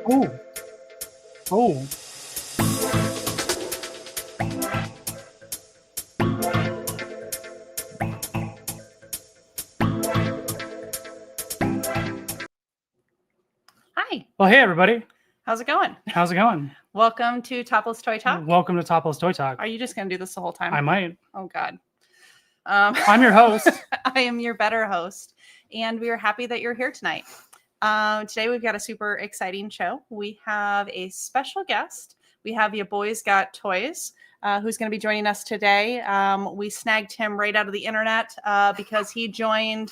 Oh. Oh. Hi. Well, hey, everybody. How's it going? How's it going? Welcome to Topless Toy Talk. Welcome to Topless Toy Talk. Are you just going to do this the whole time? I might. Oh, God. I'm your host. I am your better host, and we are happy that you're here tonight. Today, we've got a super exciting show. We have a special guest. We have YABOYSGOTTOYS, who's going to be joining us today. We snagged him right out of the internet because he joined...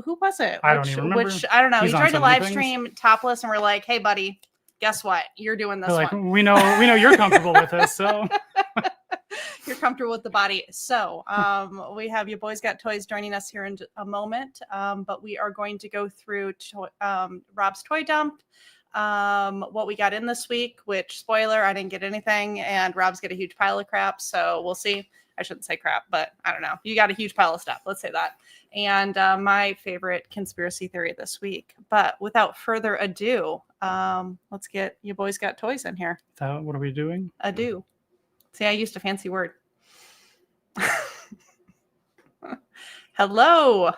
Who was it? I don't even remember. I don't know. He's he on tried to so many live things. stream Topless, and we're like, "Hey, buddy, guess what? You're doing this Like, one. we know you're comfortable with this, so You're comfortable with the body." So we have YABOYSGOTTOYS joining us here in a moment, but we are going to go through Rob's toy dump, what we got in this week. Which, spoiler, I didn't get anything, and Rob's got a huge pile of crap. So we'll see. I shouldn't say crap, but I don't know. You got a huge pile of stuff. Let's say that. And my favorite conspiracy theory this week. But without further ado, let's get YABOYSGOTTOYS in here. what are we doing? Ado. See, I used a fancy word. Hello.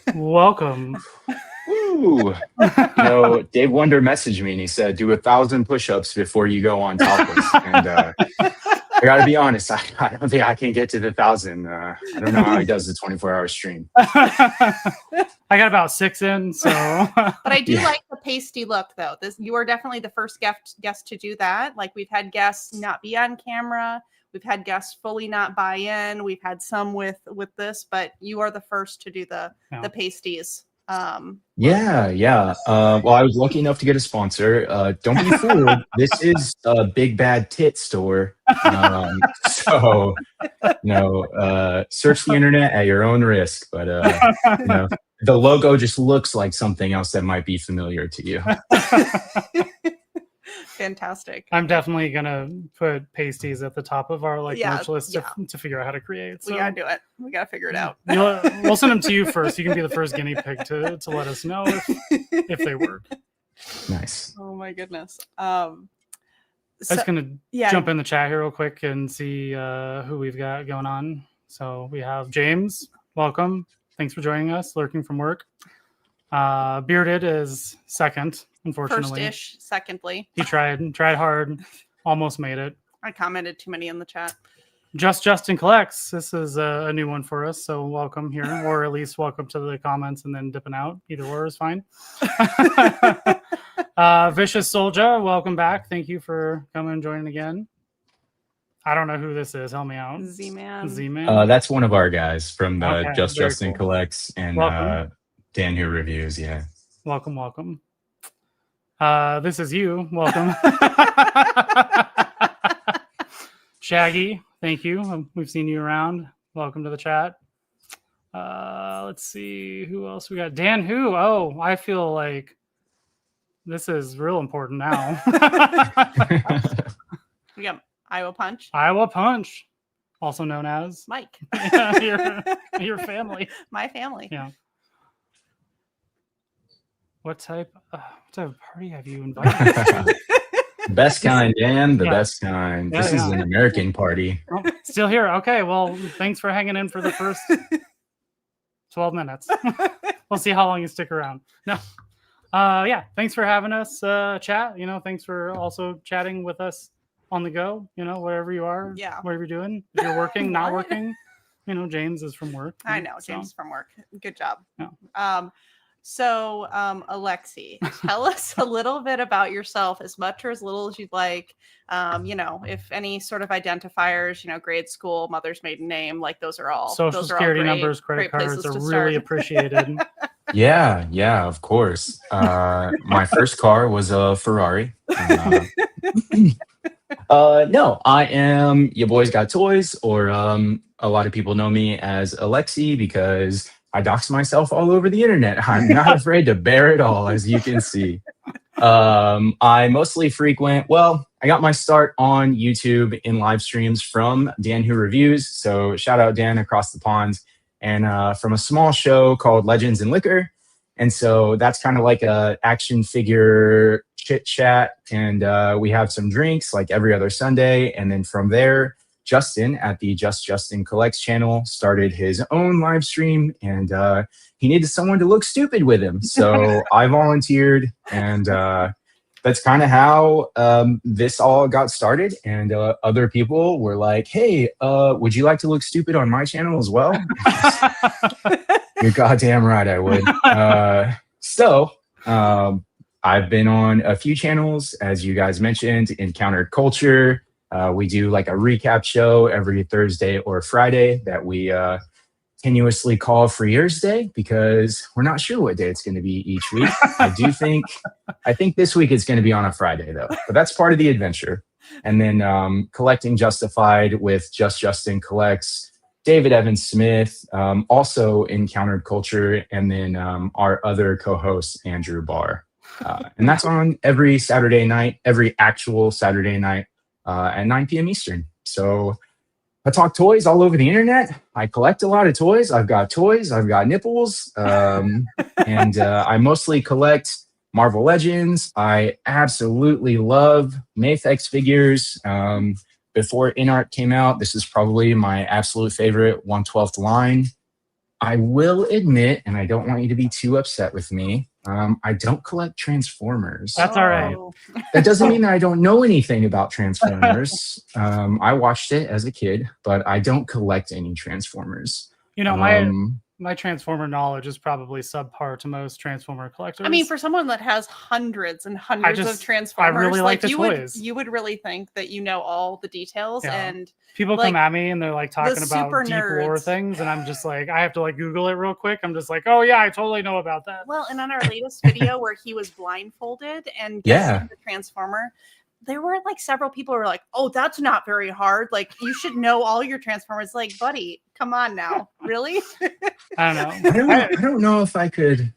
Ooh. Welcome. Dave Wonder messaged me and he said, do 1,000 push-ups before you go on Topless. And I got to be honest, I don't think I can get to the 1,000. I don't know how he does the 24-hour stream. I got about 6 in, so. But I do like the pasty look, though. You are definitely the first guest to do that. Like, we've had guests not be on camera. We've had guests fully not buy in. We've had some with this, but you are the first to do the pasties. Yeah. Well, I was lucky enough to get a sponsor. Don't be fooled. This is a big bad tit store. So, search the internet at your own risk. But, the logo just looks like something else that might be familiar to you. Fantastic. I'm definitely gonna put pasties at the top of our Yeah, merch list yeah. to figure out how to create. So We gotta do it. We gotta figure it out. we'll send them to you first. You can be the first guinea pig to let us know if they work. Nice. Oh my goodness. I'm just gonna yeah. jump in the chat here real quick and see who we've got going on. So we have James. Welcome. Thanks for joining us. Lurking from work. Bearded is second, unfortunately. First-ish, secondly. He tried hard, almost made it. I commented too many in the chat. Justin Collects. This is a new one for us, so welcome here, or at least welcome to the comments and then dipping out. Either or is fine. Vicious Soldier, welcome back. Thank you for coming and joining again. I don't know who this is. Help me out. Z-Man. That's one of our guys from the Okay, Justin cool. Collects and Dan Who Reviews. Yeah. Welcome. This is you. Welcome. Shaggy, thank you. We've seen you around. Welcome to the chat. Let's see who else we got. Dan Who. Oh, I feel like this is real important now. We got Iowa Punch. Iowa Punch, also known as Mike. your family. My family. Yeah. What type of party have you invited? Best kind, Dan. The Yeah. best kind. Yeah, This is yeah. an American party. Oh, still here. Okay. Well, thanks for hanging in for the first 12 minutes. We'll see how long you stick around. No. Yeah. Thanks for having us chat. Thanks for also chatting with us on the go, wherever you are. Yeah. Whatever you're doing. If you're working, not What? working. James is from work. I know. so. James from work. Good job. Yeah. So, Alexi, tell us a little bit about yourself, as much or as little as you'd like. If any sort of identifiers, grade school, mother's maiden name, like those are all Social security numbers, credit cards are really appreciated. Yeah, of course. My first car was a Ferrari. No, I am Your Boys Got Toys, or a lot of people know me as Alexi because I dox myself all over the internet. I'm not afraid to bear it all, as you can see. I mostly frequent, I got my start on YouTube in live streams from Dan Who Reviews. So shout out Dan across the pond. And from a small show called Legends and Liquor. And so that's kind of like a action figure chit chat. And we have some drinks like every other Sunday. And then from there, Justin at the Justin Collects channel started his own live stream, and he needed someone to look stupid with him. So I volunteered, and that's kind of how this all got started. And other people were like, hey, would you like to look stupid on my channel as well? You're goddamn right I would. I've been on a few channels, as you guys mentioned, Encountered Culture. We do like a recap show every Thursday or Friday that we continuously call Free Year's Day because we're not sure what day it's going to be each week. I think this week it's going to be on a Friday though, but that's part of the adventure. And then Collecting Justified with Justin Collects, David Evans Smith, also Encountered Culture, and then our other co-host, Andrew Barr. And that's on every Saturday night, every actual Saturday night. At 9 p.m. Eastern. So I talk toys all over the internet. I collect a lot of toys. I've got toys. I've got nipples. And I mostly collect Marvel Legends. I absolutely love Mythic figures. Before InArt came out, this is probably my absolute favorite 1/12 line. I will admit, and I don't want you to be too upset with me, I don't collect Transformers. That's all right. That doesn't mean that I don't know anything about Transformers. I watched it as a kid, but I don't collect any Transformers. my Transformer knowledge is probably subpar to most Transformer collectors. I mean, for someone that has hundreds and hundreds of Transformers, really like the you toys. would really think that you know all the details. Yeah. And people like, come at me and they're like talking about super deep lore nerds. things, and I'm just like, I have to like Google it real quick. I'm just like, oh yeah, I totally know about that. Well, and on our latest video where he was blindfolded and guessing the Transformer, there were like several people who were like, oh, that's not very hard. Like, you should know all your Transformers. Like, buddy, come on now. Really? I don't know. I don't know if I could.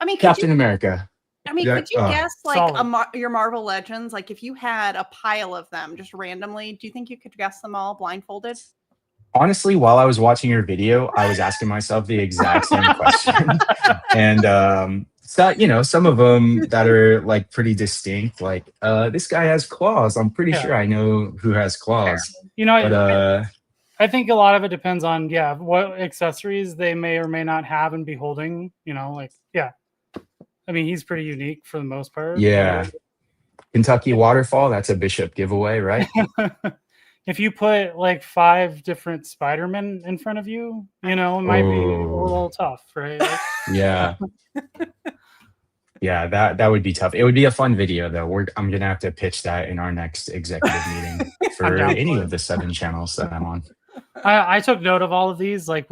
I mean, Captain America. I mean, could you guess like solid. your Marvel Legends? Like, if you had a pile of them just randomly, do you think you could guess them all blindfolded? Honestly, while I was watching your video, I was asking myself the exact same question. And so, you know, some of them that are like pretty distinct, like this guy has claws. I'm pretty sure I know who has claws. You know, but, I think a lot of it depends on what accessories they may or may not have and be holding. You know, like I mean, he's pretty unique for the most part. Yeah. Kentucky Waterfall, that's a Bishop giveaway, right? If you put like 5 different Spider-Men in front of you, you know, it might be a little tough, right? Yeah. Yeah, that would be tough. It would be a fun video though. I'm gonna have to pitch that in our next executive meeting for any of the 7 channels that I'm on. I took note of all of these. Like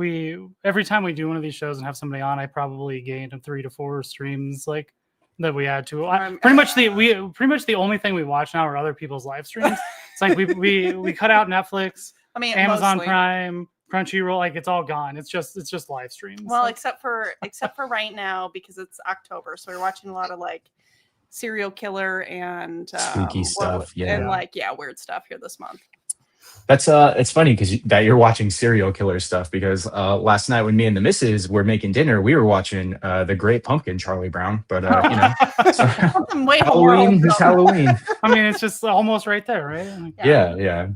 every time we do one of these shows and have somebody on, I probably gained 3 to 4 streams like that we add to. Pretty much the only thing we watch now are other people's live streams. It's like we cut out Netflix, I mean, Amazon mostly. Prime, Crunchyroll, like it's all gone. It's just live streams. Well, except for right now because it's October, so we're watching a lot of like serial killer and spooky stuff, and like weird stuff here this month. That's it's funny because that you're watching serial killer stuff because last night when me and the missus were making dinner, we were watching The Great Pumpkin, Charlie Brown. But you know, so, Halloween is Halloween. I mean, it's just almost right there, right? Like, yeah.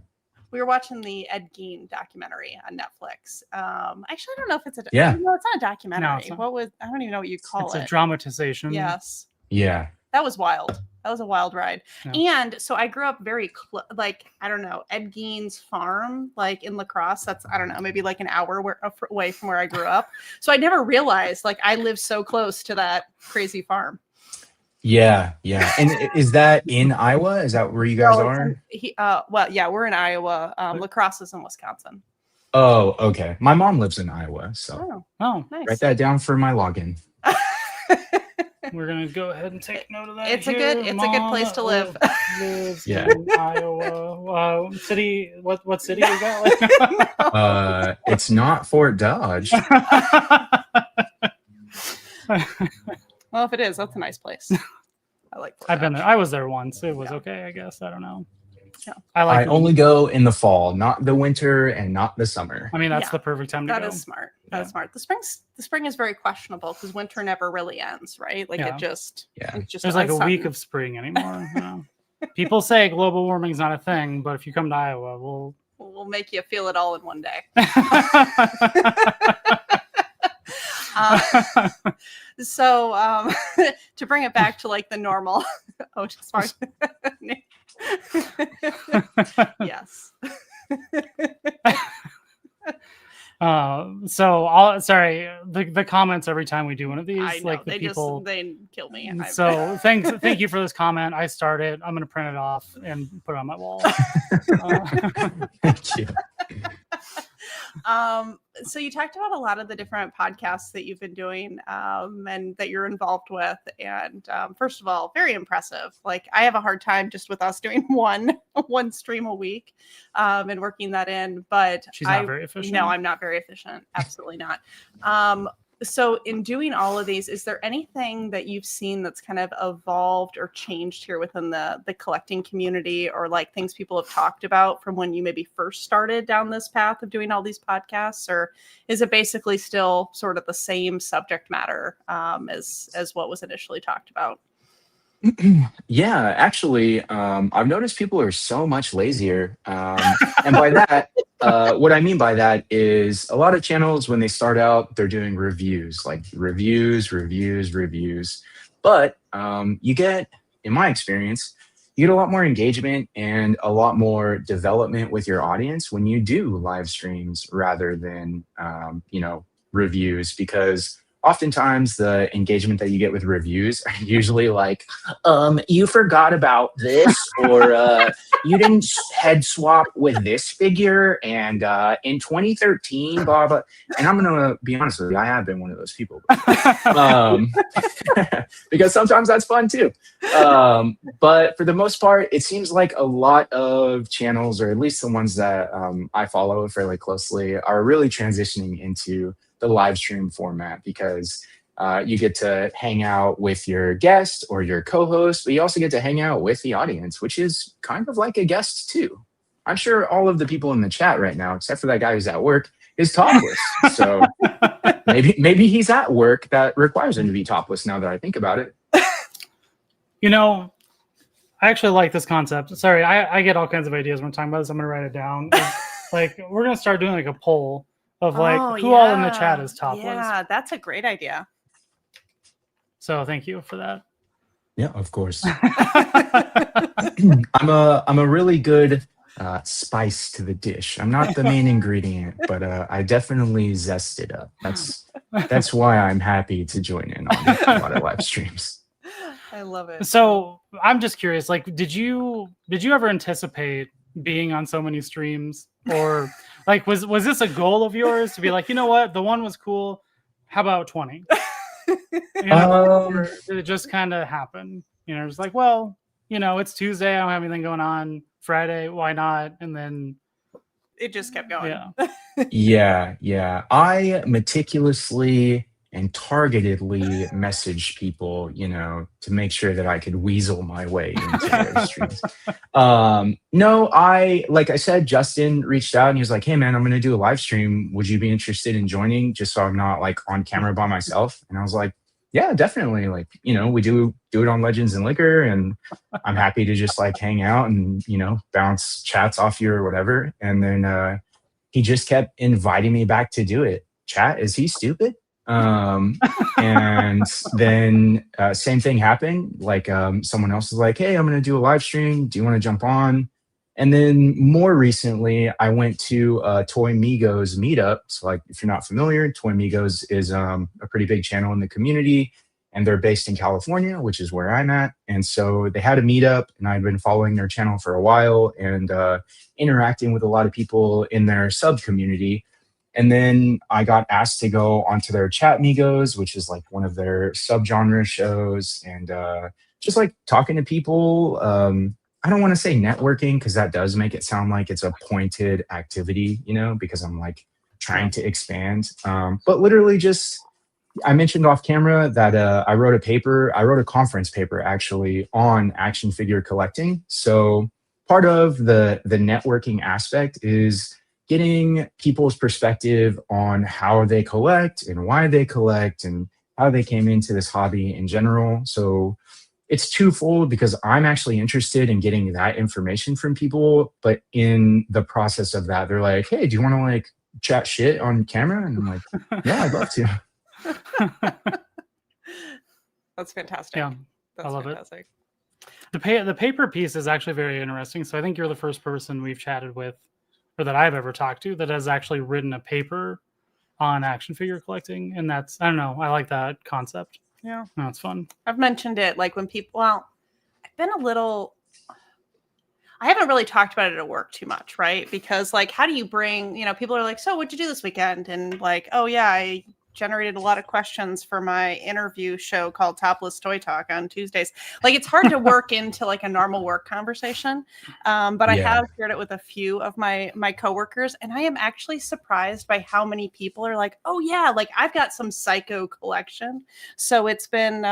We were watching the Ed Gein documentary on Netflix. Actually, I don't know if it's a no, it's not a documentary. No, it's not. I don't even know what you call it. It's a dramatization. Yes. Yeah. That was wild. That was a wild ride. Yeah. And so I grew up very like, I don't know, Ed Gein's farm, like in La Crosse. That's, I don't know, maybe like an hour away from where I grew up. So I never realized like I lived so close to that crazy farm. Yeah. And is that in Iowa? Is that where you guys are? Well, yeah, we're in Iowa. La Crosse is in Wisconsin. Oh, okay. My mom lives in Iowa, so nice. Write that down for my login. We're gonna go ahead and take note of that. It's a good place to live. Lives in Iowa. City? What city is that? It's not Fort Dodge. Well, if it is, that's a nice place. I like Fort I've been Dodge. there. I was there once. It was okay, I guess. I don't know. Yeah. I only go in the fall, not the winter and not the summer. I mean, that's the perfect time to go. That is smart. That's smart. The spring is very questionable because winter never really ends, right? Like it just there's like a week of spring anymore. You know? People say global warming is not a thing, but if you come to Iowa, we'll make you feel it all in one day. So to bring it back to like the normal smart. Yes. The comments every time we do one of these, I know, like the people they kill me. So thank you for this comment. I started. I'm gonna print it off and put it on my wall. Thank you. So you talked about a lot of the different podcasts that you've been doing and that you're involved with. And first of all, very impressive. Like I have a hard time just with us doing one stream a week and working that in. But she's not very efficient. No, I'm not very efficient. Absolutely not. So in doing all of these, is there anything that you've seen that's kind of evolved or changed here within the collecting community, or like things people have talked about from when you maybe first started down this path of doing all these podcasts? Or is it basically still sort of the same subject matter as what was initially talked about? Yeah, actually, I've noticed people are so much lazier. And by that, what I mean by that is a lot of channels, when they start out, they're doing reviews. But you get, in my experience, you get a lot more engagement and a lot more development with your audience when you do live streams rather than, reviews, because oftentimes the engagement that you get with reviews are usually like, you forgot about this, or you didn't head swap with this figure, and in 2013, blah, blah. And I'm going to be honest with you, I have been one of those people. Because sometimes that's fun too. But for the most part, it seems like a lot of channels, or at least the ones that I follow fairly closely, are really transitioning into the live stream format, because you get to hang out with your guest or your co-host, but you also get to hang out with the audience, which is kind of like a guest too. I'm sure all of the people in the chat right now, except for that guy who's at work, is topless. So maybe he's at work that requires him to be topless, now that I think about it. I actually like this concept. Sorry, I get all kinds of ideas when I'm talking about this. I'm gonna write it down. Like, we're gonna start doing like a poll of like who all in the chat is topless. Yeah, that's a great idea. So thank you for that. Yeah, of course. I'm a really good spice to the dish. I'm not the main ingredient, but I definitely zest it up. That's why I'm happy to join in on a lot of live streams. I love it. So I'm just curious, like, did you ever anticipate being on so many streams, or like was this a goal of yours to be like, you know what, the one was cool, how about 20? Or did it just kind of happen? It's like, well, it's Tuesday, I don't have anything going on. Friday, why not? And then it just kept going. Yeah. I meticulously and targetedly messaged people, to make sure that I could weasel my way into their streams. No, like I said, Justin reached out and he was like, hey man, I'm going to do a live stream. Would you be interested in joining, just so I'm not like on camera by myself? And I was like, yeah, definitely. Like, we do it on Legends and Liquor, and I'm happy to just like hang out and, bounce chats off you or whatever. And then he just kept inviting me back to do it. Chat, is he stupid? And then same thing happened. Like someone else was like, hey, I'm going to do a live stream. Do you want to jump on? And then more recently, I went to Toy Migos meetup. So like, if you're not familiar, Toy Migos is a pretty big channel in the community, and they're based in California, which is where I'm at. And so they had a meetup, and I'd been following their channel for a while and interacting with a lot of people in their sub community. And then I got asked to go onto their Chat Migos, which is like one of their subgenre shows, and just like talking to people. I don't want to say networking, because that does make it sound like it's a pointed activity, because I'm like trying to expand. But literally just, I mentioned off camera that I wrote a conference paper actually on action figure collecting. So part of the networking aspect is getting people's perspective on how they collect and why they collect and how they came into this hobby in general. So it's twofold, because I'm actually interested in getting that information from people, but in the process of that, they're like, hey, do you want to like chat shit on camera? And I'm like, yeah, I'd love to. That's fantastic. Yeah, that's I love fantastic. it. The paper piece is actually very interesting. So I think you're the first person we've chatted with, or that I've ever talked to, that has actually written a paper on action figure collecting. And that's, I don't know, I like that concept. Yeah. No, it's fun. I've mentioned it like when people, I've been I haven't really talked about it at work too much, right? Because like, how do you bring, people are like, so what'd you do this weekend? And like, oh yeah, I generated a lot of questions for my interview show called Topless Toy Talk on Tuesdays. Like, it's hard to work into like a normal work conversation. But I have shared it with a few of my coworkers, and I am actually surprised by how many people are like, oh yeah, like I've got some psycho collection. So it's been,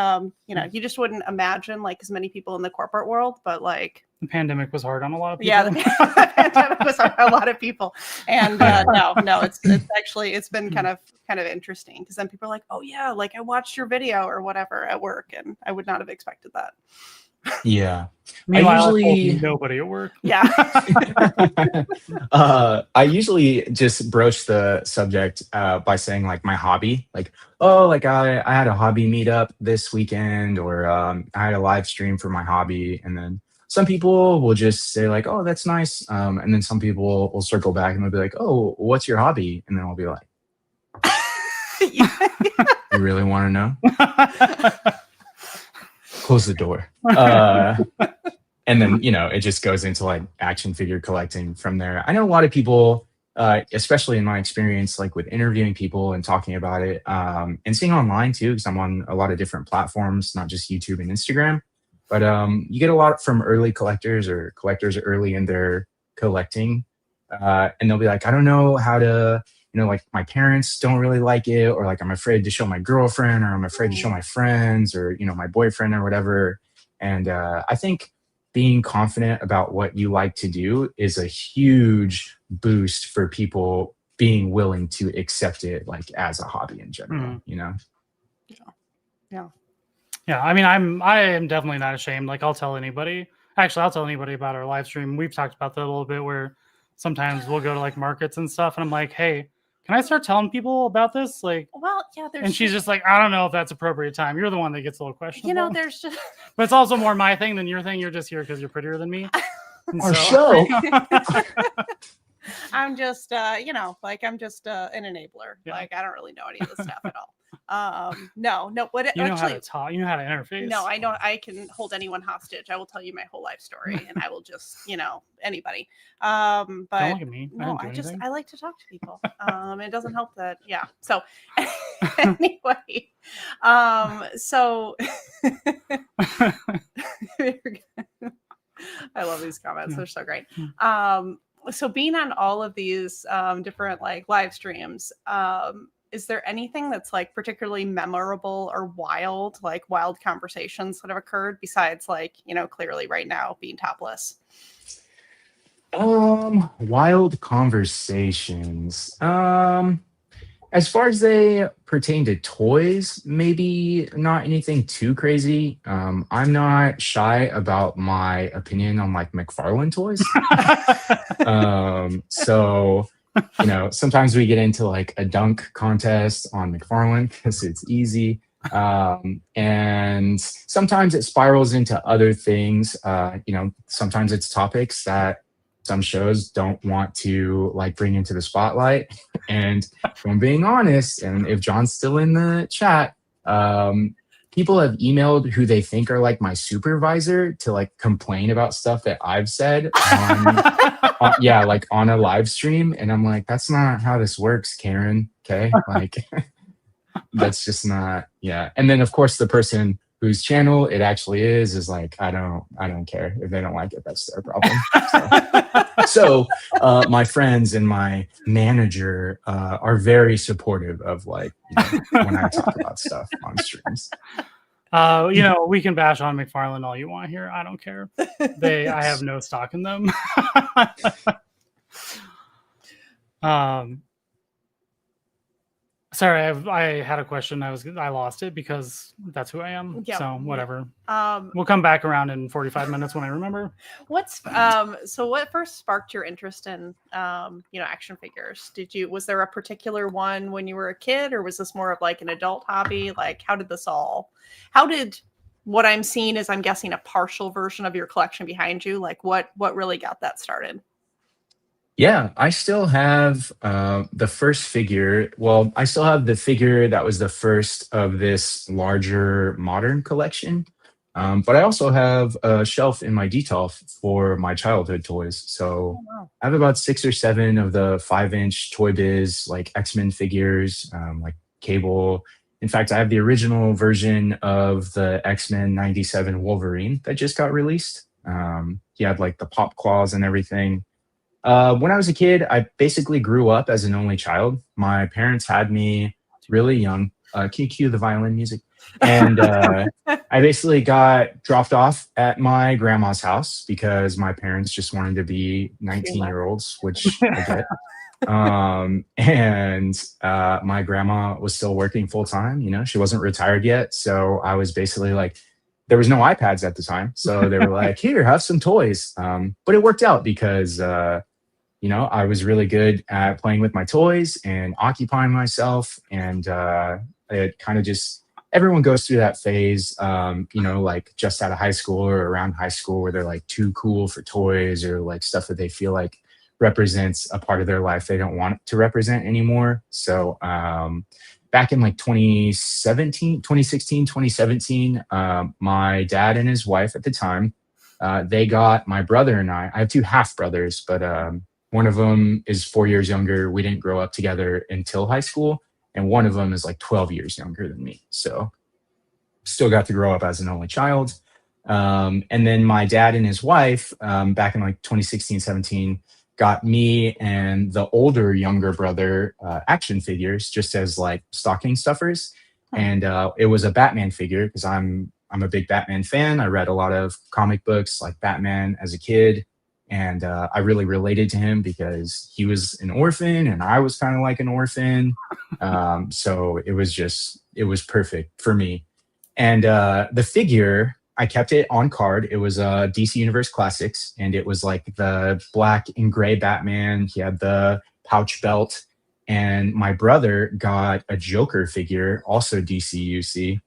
you just wouldn't imagine like as many people in the corporate world, but like, the pandemic was hard on a lot of people. Yeah, the pandemic was hard on a lot of people, and no, it's been kind of interesting, because then people are like, oh yeah, like I watched your video or whatever at work, and I would not have expected that. Yeah. Meanwhile, I usually nobody at work. Yeah. I usually just broach the subject by saying like my hobby, like, oh, like I had a hobby meetup this weekend, or I had a live stream for my hobby, and then some people will just say like, oh, that's nice. And then some people will circle back and they'll be like, oh, what's your hobby? And then I'll be like, you really want to know? Close the door. And then, you know, it just goes into like action figure collecting from there. I know a lot of people, especially in my experience, like with interviewing people and talking about it, and seeing online too, because I'm on a lot of different platforms, not just YouTube and Instagram. But you get a lot from early collectors or collectors early in their collecting. And they'll be like, I don't know how to, you know, like my parents don't really like it, or like I'm afraid to show my girlfriend, or I'm afraid to show my friends, or, you know, my boyfriend or whatever. And I think being confident about what you like to do is a huge boost for people being willing to accept it like as a hobby in general, you know? Yeah, I mean, I am definitely not ashamed. Like, I'll tell anybody. Actually, I'll tell anybody about our live stream. We've talked about that a little bit, where sometimes we'll go to like markets and stuff, and I'm like, hey, can I start telling people about this? Like, well, yeah, there's. And she's just like, I don't know if that's appropriate time. You're the one that gets a little questionable. You know, there's just. But it's also more my thing than your thing. You're just here because you're prettier than me. Our show. I'm just, you know, like I'm just an enabler. Yeah. Like I don't really know any of this stuff at all. No. What you know actually, how to talk, you know how to interface. No, I know I can hold anyone hostage. I will tell you my whole life story, and I will just, you know, anybody. But don't look at me. No, I like to talk to people. It doesn't help that, yeah. So anyway, so I love these comments. They're so great. So being on all of these different like live streams, is there anything that's like particularly memorable or wild, like wild conversations that have occurred besides like, you know, clearly right now being topless? Wild conversations. As far as they pertain to toys, maybe not anything too crazy. I'm not shy about my opinion on like McFarlane toys. So, you know, sometimes we get into like a dunk contest on McFarlane because it's easy. And sometimes it spirals into other things. You know, sometimes it's topics that some shows don't want to like bring into the spotlight. And if I'm being honest, and if John's still in the chat, people have emailed who they think are like my supervisor to like complain about stuff that I've said like on a live stream. And I'm like, that's not how this works, Karen. Okay. Like that's just not, yeah. And then of course the person whose channel it actually is like, I don't care if they don't like it, that's their problem. So my friends and my manager are very supportive of like, you know, when I talk about stuff on streams. You know, we can bash on McFarlane all you want here. I don't care. I have no stock in them. Sorry, I had a question. I lost it because that's who I am. Yep. So whatever. We'll come back around in 45 minutes when I remember. So what first sparked your interest in you know, action figures? Was there a particular one when you were a kid, or was this more of like an adult hobby? Like how did what I'm seeing is, I'm guessing, a partial version of your collection behind you? Like what really got that started? Yeah, I still have the first figure. Well, I still have the figure that was the first of this larger modern collection. But I also have a shelf in my detolf for my childhood toys. So I have about 6 or 7 of the 5-inch Toy Biz, like X-Men figures, like Cable. In fact, I have the original version of the X-Men 97 Wolverine that just got released. He had like the pop claws and everything. When I was a kid, I basically grew up as an only child. My parents had me really young. Can you cue the violin music? And I basically got dropped off at my grandma's house because my parents just wanted to be 19-year-olds, which I get. And my grandma was still working full time. You know, she wasn't retired yet. So I was basically like, there was no iPads at the time. So they were like, here, have some toys. But it worked out because you know, I was really good at playing with my toys and occupying myself. And it kind of just everyone goes through that phase, you know, like just out of high school or around high school where they're like too cool for toys or like stuff that they feel like represents a part of their life they don't want to represent anymore. So back in like 2017, 2016, 2017, my dad and his wife at the time, they got my brother and I have two half brothers, but one of them is 4 years younger. We didn't grow up together until high school. And one of them is like 12 years younger than me. So still got to grow up as an only child. And then my dad and his wife, back in like 2016, 17, got me and the older younger brother action figures just as like stocking stuffers. And it was a Batman figure because I'm a big Batman fan. I read a lot of comic books like Batman as a kid. And I really related to him because he was an orphan and I was kind of like an orphan. So it was perfect for me. And the figure, I kept it on card. It was DC Universe Classics, and it was like the black and gray Batman. He had the pouch belt. And my brother got a Joker figure, also DC UC.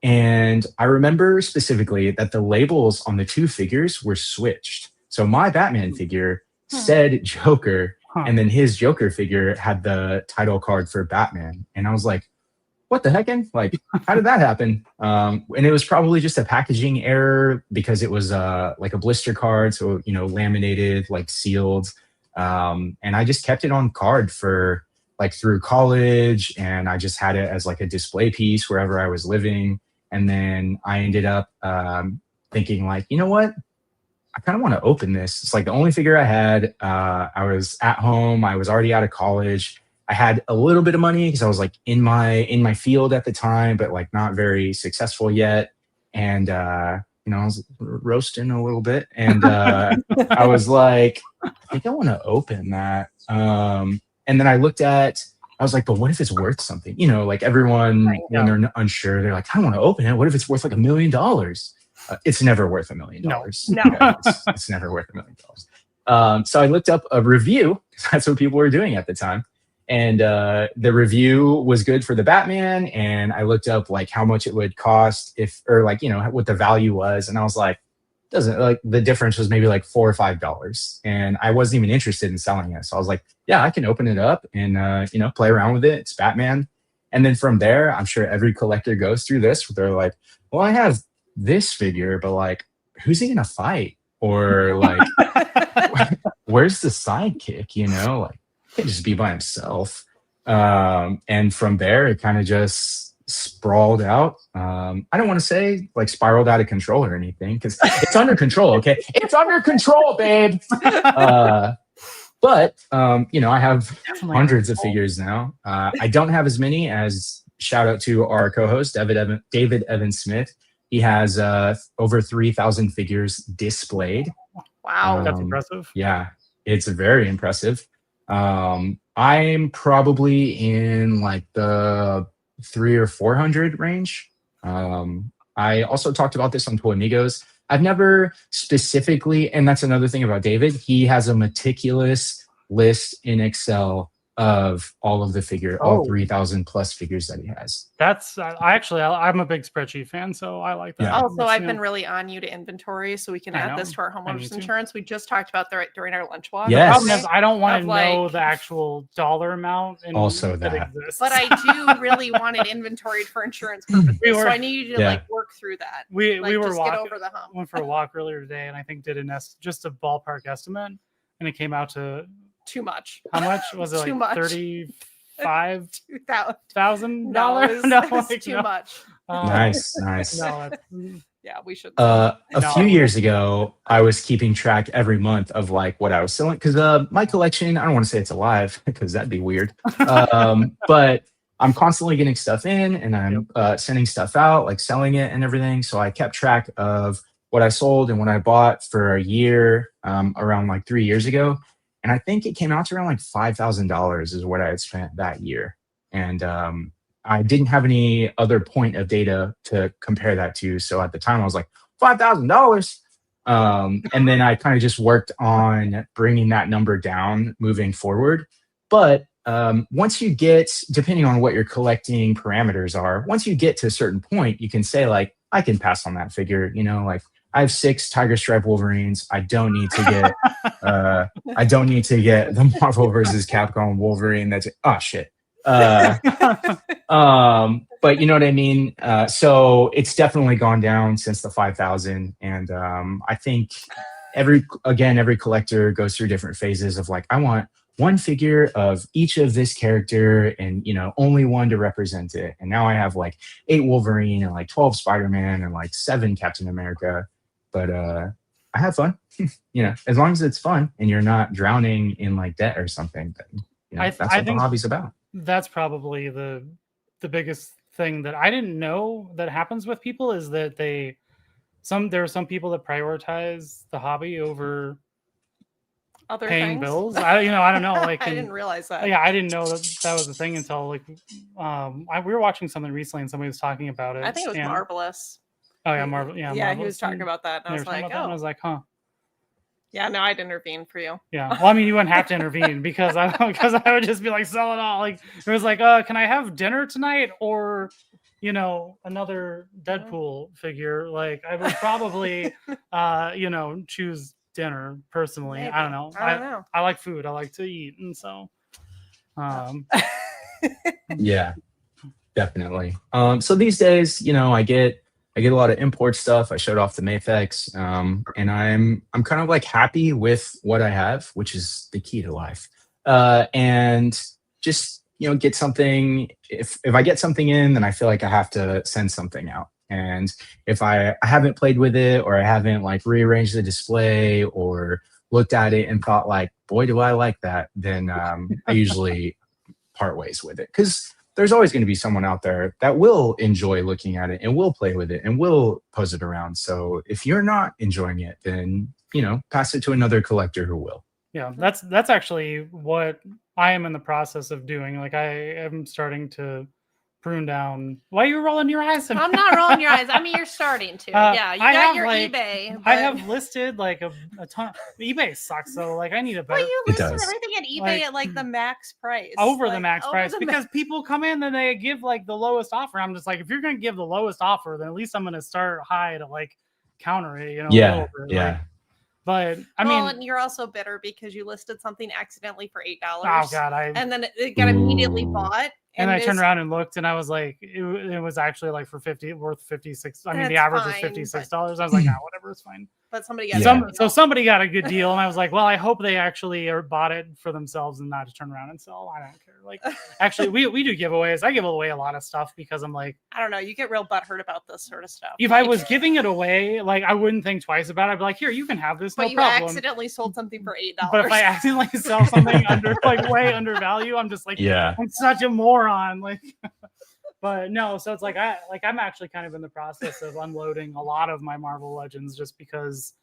And I remember specifically that the labels on the two figures were switched. So my Batman figure said Joker, and then his Joker figure had the title card for Batman. And I was like, what the heckin'? Like, how did that happen? And it was probably just a packaging error because it was like a blister card. So, you know, laminated, like sealed. And I just kept it on card for like through college. And I just had it as like a display piece wherever I was living. And then I ended up thinking like, you know what? I kind of want to open this. It's like the only figure I had. I was at home. I was already out of college. I had a little bit of money because I was like in my field at the time, but like not very successful yet. And you know, I was roasting a little bit, and I was like, I think I want to open that. And then I was like, but what if it's worth something? You know, like everyone when they're unsure, they're like, I don't want to open it. What if it's worth like $1 million? It's never worth $1 million. No. Yeah, it's never worth $1 million. So I looked up a review. That's what people were doing at the time. And the review was good for the Batman. And I looked up like how much it would cost or like, you know, what the value was. And I was like, the difference was maybe like $4 or $5. And I wasn't even interested in selling it. So I was like, yeah, I can open it up and, you know, play around with it. It's Batman. And then from there, I'm sure every collector goes through this. They're like, well, I have this figure, but like, who's he gonna fight? Or like, where's the sidekick? You know, like, he can't just be by himself. And from there, it kind of just sprawled out. I don't want to say like spiraled out of control or anything because it's under control. Okay, it's under control, babe. But you know, I have hundreds of figures now. I don't have as many as shout out to our co-host David Evan Smith. He has over 3,000 figures displayed. Wow. That's impressive. Yeah, it's very impressive. I'm probably in like the 300 or 400 range. I also talked about this on Toy Amigos. I've never specifically, and that's another thing about David, he has a meticulous list in Excel of all of the all 3,000 plus figures that he has. That's I'm a big spreadsheet fan, so I like that. Yeah. Also, I've been really on you to inventory, so we can add this to our homeowners insurance. We just talked about that during our lunch walk. Yes. The problem is I don't want to know the actual dollar amount. And Also that. But I do really want it inventoried for insurance purposes, so I need you to like work through that. We were just walking, get over the hump. Went for a walk earlier today, and I think did just a ballpark estimate, and it came out to too much. How much was it? Too like much. $35,000? No, it's too much. Nice. No, yeah, we should. A few years ago, I was keeping track every month of like what I was selling because my collection, I don't want to say it's alive because that'd be weird. But I'm constantly getting stuff in and I'm sending stuff out, like selling it and everything. So I kept track of what I sold and what I bought for a year around like 3 years ago. And I think it came out to around like $5,000 is what I had spent that year. And I didn't have any other point of data to compare that to. So at the time I was like, $5,000. And then I kind of just worked on bringing that number down moving forward. But once you get, depending on what your collecting parameters are, once you get to a certain point, you can say like, I can pass on that figure. You know, like I have 6 Tiger Stripe Wolverines. I don't need to get, the Marvel versus Capcom Wolverine. That's oh shit. But you know what I mean. So it's definitely gone down since the 5,000, and I think every collector goes through different phases of like, I want one figure of each of this character and, you know, only one to represent it. And now I have like 8 Wolverine and like 12 Spider-Man and like 7 Captain America. But I have fun, you know, as long as it's fun and you're not drowning in like debt or something, then, you know, that's what the hobby's about. That's probably the biggest thing that I didn't know that happens with people is that there are some people that prioritize the hobby over Other paying things? bills. I don't know. Like, I didn't realize that. Yeah, I didn't know that was a thing until like we were watching something recently and somebody was talking about it. I think it was Marvelous. Oh yeah, Marvel. Yeah, yeah, Marvelous, he was talking about that, and I was like, and I was like, huh. Yeah, no, I'd intervene for you. Yeah, well, I mean, you wouldn't have to intervene because I would just be like, sell it all. Like it was like, can I have dinner tonight or, you know, another Deadpool figure? Like I would probably, you know, choose dinner personally. Maybe. I don't know. I don't know. I like food. I like to eat, and so, yeah, definitely. So these days, you know, I get a lot of import stuff. I showed off the Maythex, and I'm kind of like happy with what I have, which is the key to life. And just, you know, get something. If I get something in, then I feel like I have to send something out. And if I haven't played with it, or I haven't like rearranged the display or looked at it and thought like, boy, do I like that, then I usually part ways with it, because there's always going to be someone out there that will enjoy looking at it and will play with it and will pose it around. So if you're not enjoying it, then, you know, pass it to another collector who will. Yeah, that's actually what I am in the process of doing. Like I am starting to prune down. Why are you rolling your eyes? I'm not rolling your eyes. I mean, you're starting to. Yeah, you got your like, eBay. I have listed like a ton. eBay sucks, so like I need a better. Well, you listed everything at eBay at like the max price. Over the max price, because people come in and they give like the lowest offer. I'm just like, if you're gonna give the lowest offer, then at least I'm gonna start high to like counter it. You know? Yeah. Like, but I mean, and you're also bitter because you listed something accidentally for $8. Oh God, and then it got immediately bought. And I turned around and looked, and I was like, it was actually like worth 56. I mean, the average was $56. I was like, whatever, it's fine. But somebody got so somebody got a good deal, and I was like, well, I hope they actually bought it for themselves and not to turn around and sell. I don't care. Like, actually, we do giveaways. I give away a lot of stuff because I'm like, I don't know, you get real butthurt about this sort of stuff. If I was giving it away, like I wouldn't think twice about it. I'd be like, here, you can have this. But no problem. You accidentally sold something for $8. But if I accidentally sell something under like way under value, I'm just like, I'm such a moron. Like. But no, so it's like I'm actually kind of in the process of unloading a lot of my Marvel Legends just because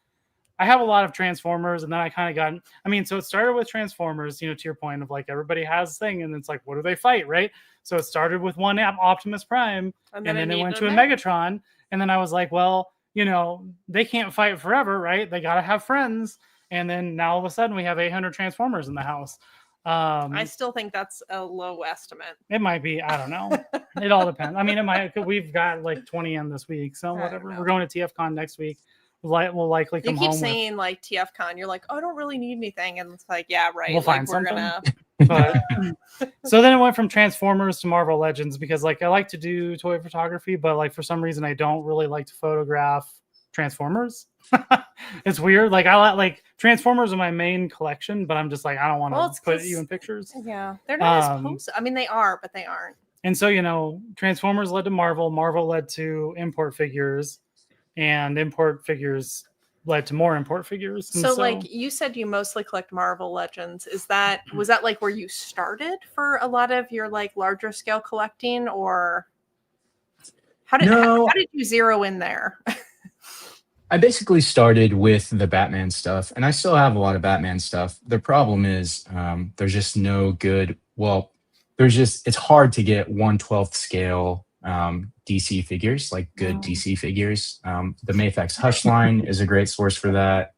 I have a lot of Transformers, and then I kind of got, I mean, so it started with Transformers, you know, to your point of like everybody has a thing, and it's like, what do they fight, right? So it started with one Optimus Prime, and then it went to a Megatron, and then I was like, well, you know, they can't fight forever, right? They got to have friends, and then now all of a sudden we have 800 Transformers in the house. I still think that's a low estimate. It might be. I don't know. It all depends. I mean, it might. We've got like 20 in this week, so whatever. We're going to TFCon next week. We'll likely come home. You keep saying like TFCon. You're like, oh, I don't really need anything, and it's like, yeah, right. We'll like, find something. But, so then it went from Transformers to Marvel Legends because like I like to do toy photography, but like for some reason I don't really like to photograph Transformers. It's weird. Like I like Transformers are my main collection, but I'm just like, I don't want to put you in pictures. Yeah, they're not as close. I mean, they are, but they aren't. And so, you know, Transformers led to Marvel. Marvel led to import figures, and import figures led to more import figures. So like you said, you mostly collect Marvel Legends. Was that like where you started for a lot of your like larger scale collecting, or how did you zero in there? I basically started with the Batman stuff, and I still have a lot of Batman stuff. The problem is there's just no good, it's hard to get 1/12 scale DC figures, like good DC figures. The Maythex Hush line is a great source for that.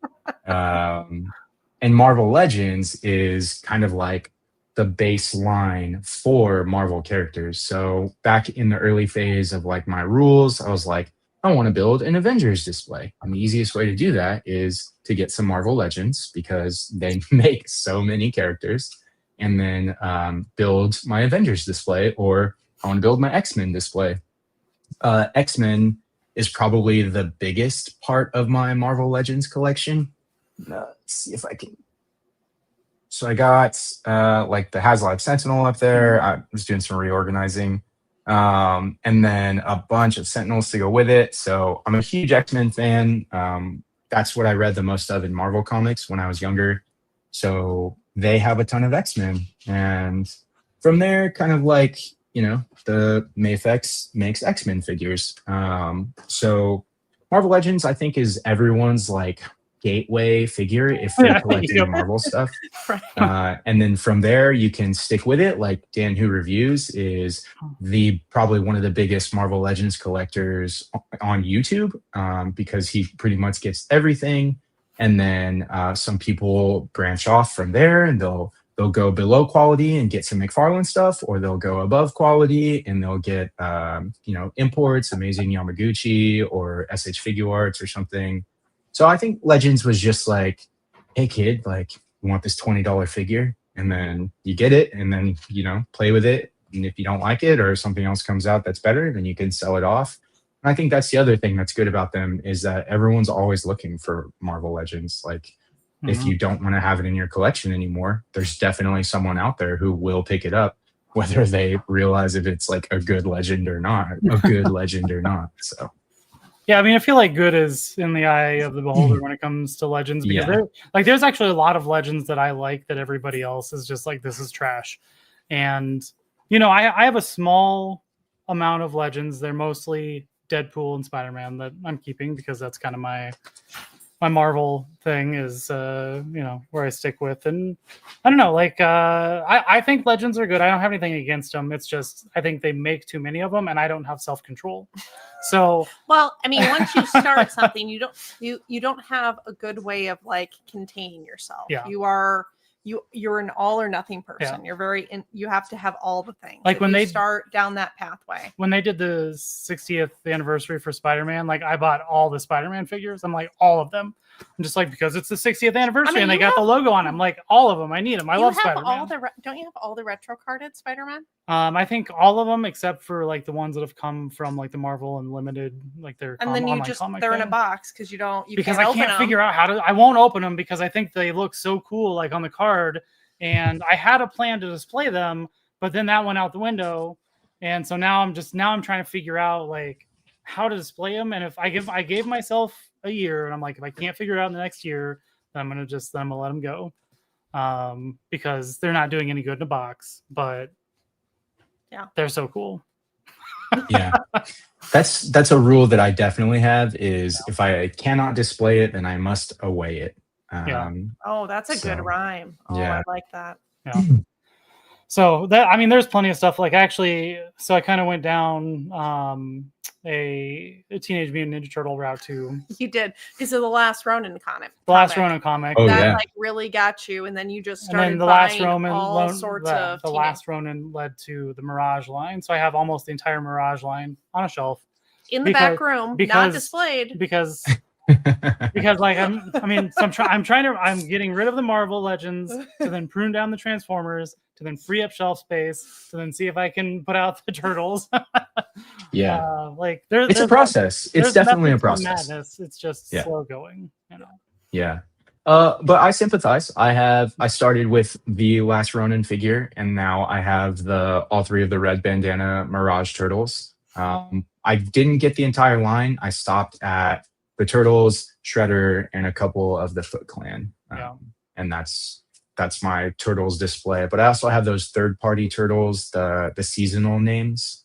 And Marvel Legends is kind of like the baseline for Marvel characters. So back in the early phase of like my rules, I was like, I want to build an Avengers display. And the easiest way to do that is to get some Marvel Legends because they make so many characters, and then build my Avengers display, or I want to build my X-Men display. X-Men is probably the biggest part of my Marvel Legends collection. Let's see if I can. So I got like the HasLab Sentinel up there. I was doing some reorganizing. And then a bunch of Sentinels to go with it. So I'm a huge X-Men fan. That's what I read the most of in Marvel comics when I was younger. So they have a ton of X-Men. And from there, kind of like, you know, the Mafex makes X-Men figures. So Marvel Legends, I think, is everyone's like gateway figure if they're collecting Marvel stuff. And then from there you can stick with it. Like Dan Who Reviews is probably one of the biggest Marvel Legends collectors on YouTube, because he pretty much gets everything. And then some people branch off from there and they'll go below quality and get some McFarlane stuff, or they'll go above quality and they'll get you know, imports, Amazing Yamaguchi or SH Figure Arts or something. So I think Legends was just like, hey kid, like, you want this $20 figure? And then you get it and then, you know, play with it. And if you don't like it or something else comes out that's better, then you can sell it off. And I think that's the other thing that's good about them, is that everyone's always looking for Marvel Legends. Like, if you don't want to have it in your collection anymore, there's definitely someone out there who will pick it up, whether they realize if it's like a good legend or not, So. Yeah, I mean, I feel like good is in the eye of the beholder when it comes to Legends, because there's actually a lot of Legends that I like that everybody else is just like, this is trash. And, you know, I have a small amount of Legends. They're mostly Deadpool and Spider-Man that I'm keeping because that's kind of my Marvel thing is, you know, where I stick with. And I don't know, like, I think Legends are good. I don't have anything against them. It's just, I think they make too many of them and I don't have self-control. So, well, I mean, once you start something, you don't have a good way of like containing yourself. Yeah. You're an all or nothing person. Yeah. You have to have all the things. Like when they start down that pathway. When they did the 60th anniversary for Spider-Man, like I bought all the Spider-Man figures. I'm like, all of them. I'm just like, because it's the 60th anniversary and they got the logo on. I'm like, all of them. I need them. I love Spider-Man. Don't you have all the retro carded Spider-Man? I think all of them except for like the ones that have come from like the Marvel Unlimited, like their and then you just they're in a box because I can't figure out how to. I won't open them because I think they look so cool like on the card, and I had a plan to display them, but then that went out the window, and so now I'm trying to figure out like how to display them. And if I gave myself a year, and I'm like, if I can't figure it out in the next year, then I'm gonna let them go, because they're not doing any good in a box, but yeah, they're so cool. Yeah, that's a rule that I definitely have, is if I cannot display it, then I must away it. Oh, that's a good rhyme. Oh, yeah. I like that. Yeah. So that, I mean, there's plenty of stuff. Like actually, so I kind of went down a Teenage Mutant Ninja Turtle route too. You did, because of the last Ronin comic. The last Ronin comic. Oh, that like really got you, and then you just started buying all sorts of. The last Ronin led to the Mirage line, so I have almost the entire Mirage line on a shelf in the back room, not displayed because like I'm getting rid of the Marvel Legends to then prune down the Transformers to then free up shelf space to then see if I can put out the Turtles. Like it's a process. It's definitely a process. Madness. It's just slow going, you know. Yeah. But I sympathize. I started with the last Ronin figure, and now I have all three of the red bandana Mirage Turtles. I didn't get the entire line. I stopped at the Turtles, Shredder, and a couple of the Foot Clan. And that's my Turtles display. But I also have those third-party Turtles, the seasonal names,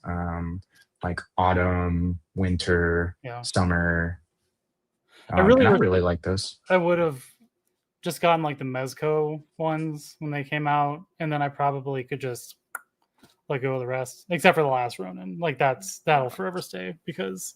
like Autumn, Winter, Summer. I really like those. I would have just gotten like the Mezco ones when they came out, and then I probably could just let go of the rest, except for the last Ronin. Like that'll forever stay because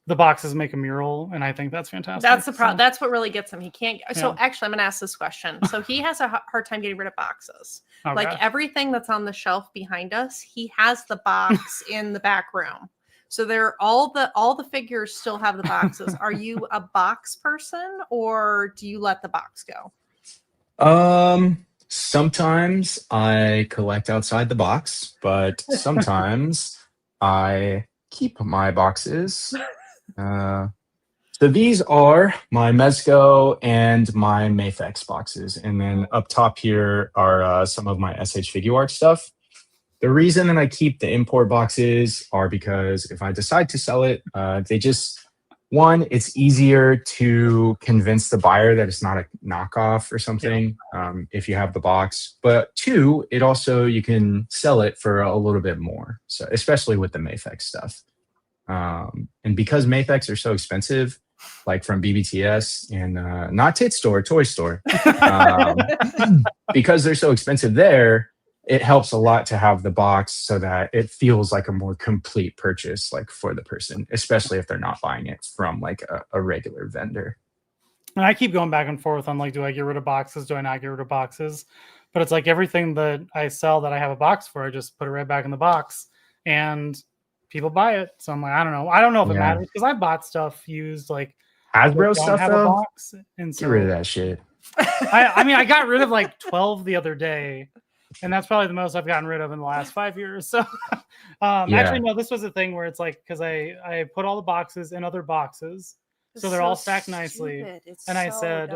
the boxes make a mural, and I think that's fantastic. That's the So, problem. That's what really gets him. He can't. So Yeah. actually, I'm going to ask this question. So he has a hard time getting rid of boxes. oh, Like gosh. everything that's on the shelf behind us, he has the box in the back room. So they're all the figures still have the boxes. Are you a box person, or do you let the box go? Sometimes I collect outside the box, but sometimes I keep my boxes. So these are my Mezco and my Mafex boxes. And then up top here are some of my SH Figure Art stuff. The reason that I keep the import boxes are because if I decide to sell it, they just, one, it's easier to convince the buyer that it's not a knockoff or something if you have the box. But two, it also, you can sell it for a little bit more. So especially with the Mafex stuff. And because Mafex are so expensive, like from BBTS and not Tit Store, Toy Store, because they're so expensive there, it helps a lot to have the box so that it feels like a more complete purchase, like for the person, especially if they're not buying it from like a regular vendor. And I keep going back and forth on like, do I get rid of boxes? Do I not get rid of boxes? But it's like everything that I sell that I have a box for, I just put it right back in the box and people buy it. So I'm like, I don't know. I don't know if it matters because I bought stuff used like Hasbro don't stuff have though. a box. And so Get rid of that shit. I mean, I got rid of like 12 the other day. And that's probably the most I've gotten rid of in the last 5 years. So actually, no, this was a thing where it's like, because I put all the boxes in other boxes. So they're all stacked nicely. And I said,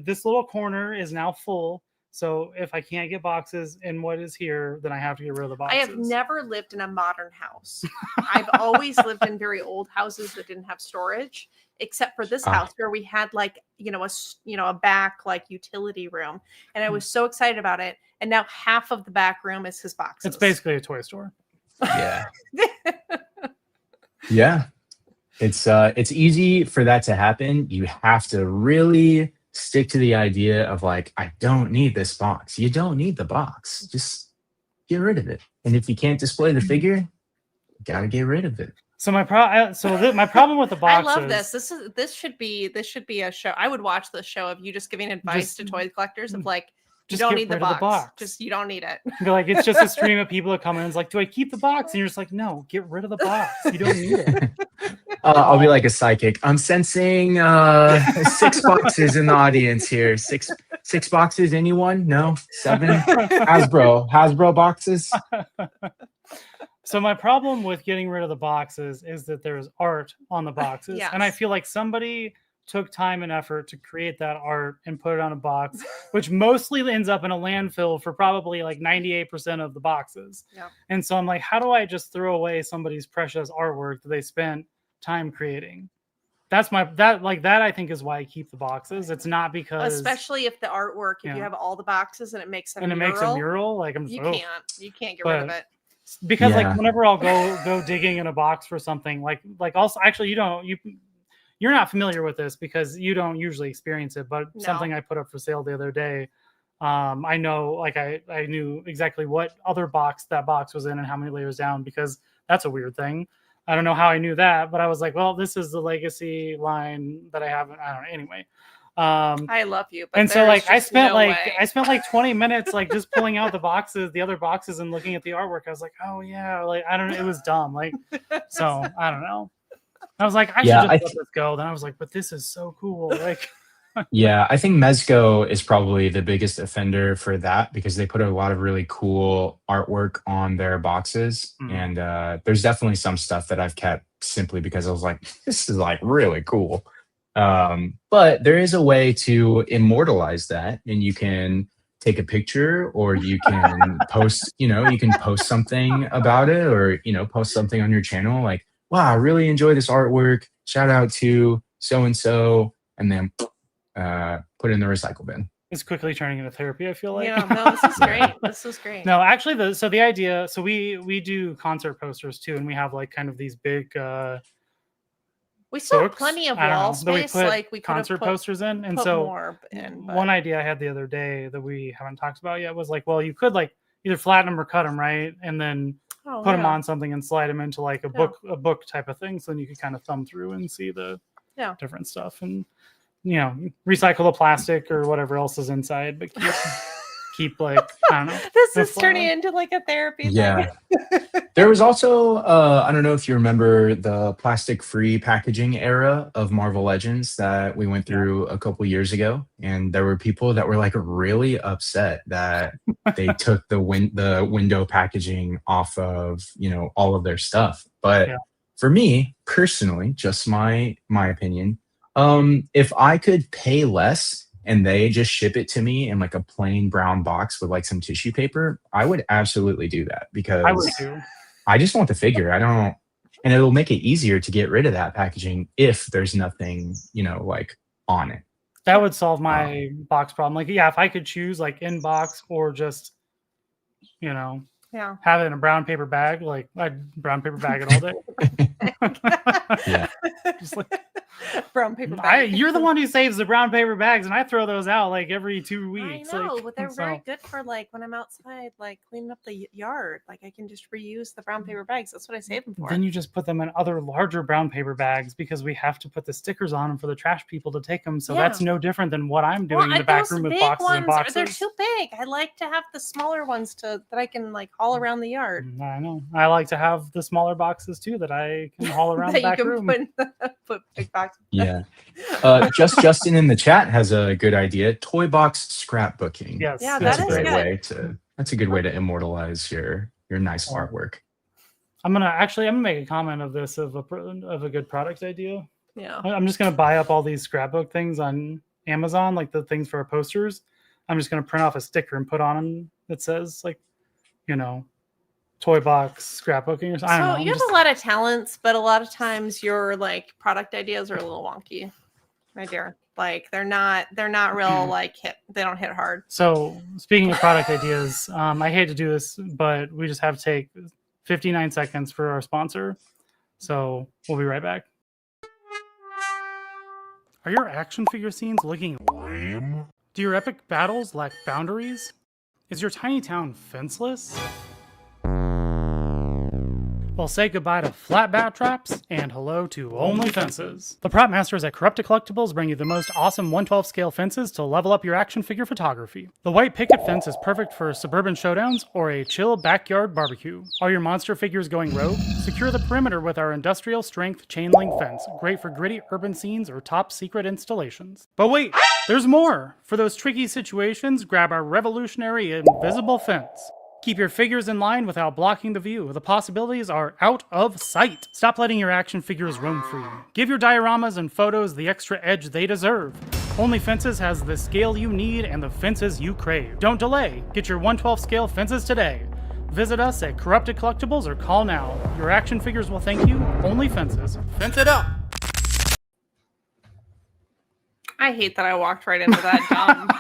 this little corner is now full. So if I can't get boxes in what is here, then I have to get rid of the boxes. I have never lived in a modern house. I've always lived in very old houses that didn't have storage, except for this house where we had like, a back like utility room. And I was so excited about it. And now half of the back room is his boxes. It's basically a toy store. Yeah. Yeah. It's easy for that to happen. You have to really stick to the idea of like, I don't need this box. You don't need the box. Just get rid of it. And if you can't display the figure, you gotta get rid of it. So my problem with the boxes. I love this. This should be a show. I would watch this show of you just giving advice to toy collectors of like, you don't need the box. Just you don't need it. Be like, it's just a stream of people that come in and it's like, do I keep the box? And you're just like, no, get rid of the box. You don't need it. I'll be like a psychic. I'm sensing 6 boxes in the audience here. Six boxes. Anyone? No. 7. Hasbro boxes. So my problem with getting rid of the boxes is that there's art on the boxes. Yes. And I feel like somebody took time and effort to create that art and put it on a box, which mostly ends up in a landfill for probably like 98% of the boxes. Yeah. And so I'm like, how do I just throw away somebody's precious artwork that they spent time creating? That I think is why I keep the boxes. It's not because, especially if the artwork, if you have all the boxes and it makes a mural, like you can't get rid of it. Because like whenever I'll go digging in a box for something, like also actually you're not familiar with this because you don't usually experience it, but something I put up for sale the other day, I know like I knew exactly what other box that box was in and how many layers down, because that's a weird thing. I don't know how I knew that, but I was like, well, this is the legacy line that I haven't. I don't know. Anyway, I love you, but and so like I spent no 20 minutes like just pulling out the other boxes and looking at the artwork. I was like, oh yeah, like I don't know, it was dumb. Like so I don't know. I was like, I should just let this go. Then I was like, but this is so cool. Like yeah, I think Mezco is probably the biggest offender for that because they put a lot of really cool artwork on their boxes. And there's definitely some stuff that I've kept simply because I was like, this is like really cool. But there is a way to immortalize that, and you can take a picture or you can post, you can post something about it, or, post something on your channel like, wow, I really enjoy this artwork. Shout out to so-and-so, and then put it in the recycle bin. It's quickly turning into therapy, I feel like. Yeah, no, this is great. This is great. No, actually, the idea, so we do concert posters too, and we have like kind of these big we still books, have plenty of wall space, like we could concert posters in. And so more in, one idea I had the other day that we haven't talked about yet was like, well, you could like, either flatten them or cut them, right? And then Oh, put them yeah. on something and slide them into like a book type of thing. So then you can kind of thumb through and see the different stuff, and recycle the plastic or whatever else is inside, but keep like, I don't know. This is turning into like a therapy Yeah. thing. There was also, I don't know if you remember the plastic-free packaging era of Marvel Legends that we went through a couple years ago, and there were people that were like really upset that they took the window packaging off of all of their stuff. But for me personally, just my opinion, if I could pay less and they just ship it to me in like a plain brown box with like some tissue paper, I would absolutely do that, because I would too. I just want the figure. And it'll make it easier to get rid of that packaging if there's nothing, like on it. That would solve my box problem. Like, if I could choose like in box or just, have it in a brown paper bag, like I'd brown paper bag it all day. Yeah. Just like, brown paper bag. You're the one who saves the brown paper bags, and I throw those out like every 2 weeks. I know, like, but they're very good for like when I'm outside, like cleaning up the yard. Like I can just reuse the brown paper bags. That's what I save them for. Then you just put them in other larger brown paper bags, because we have to put the stickers on them for the trash people to take them. So that's no different than what I'm doing in the back room with boxes and boxes. They're too big. I like to have the smaller ones that I can like haul around the yard. I know. I like to have the smaller boxes too that I can haul around the back room. Put big boxes. Yeah. Justin in the chat has a good idea. Toy box scrapbooking. Yes. Yeah, that's that a is great good. way to. That's a good way to immortalize your nice artwork. I'm gonna make a comment of this of a good product idea. Yeah. I'm just gonna buy up all these scrapbook things on Amazon, like the things for our posters. I'm just gonna print off a sticker and put on them that says like, toy box scrapbooking or something. I don't know. You have a lot of talents, but a lot of times your like product ideas are a little wonky, my dear. Like they're not real like hit. They don't hit hard. So speaking of product ideas, I hate to do this, but we just have to take 59 seconds for our sponsor. So we'll be right back. Are your action figure scenes looking lame? Do your epic battles lack boundaries? Is your tiny town fenceless? Well, say goodbye to flat bat traps and hello to only fences. The prop masters at Corrupted Collectibles bring you the most awesome 1/12 scale fences to level up your action figure photography. The white picket fence is perfect for suburban showdowns or a chill backyard barbecue. Are your monster figures going rogue? Secure the perimeter with our industrial strength chain link fence, great for gritty urban scenes or top secret installations. But wait, there's more! For those tricky situations, grab our revolutionary invisible fence. Keep your figures in line without blocking the view. The possibilities are out of sight. Stop letting your action figures roam free. Give your dioramas and photos the extra edge they deserve. Only Fences has the scale you need and the fences you crave. Don't delay. Get your 1/12 scale fences today. Visit us at Corrupted Collectibles or call now. Your action figures will thank you. Only Fences. Fence it up! I hate that I walked right into that dumb.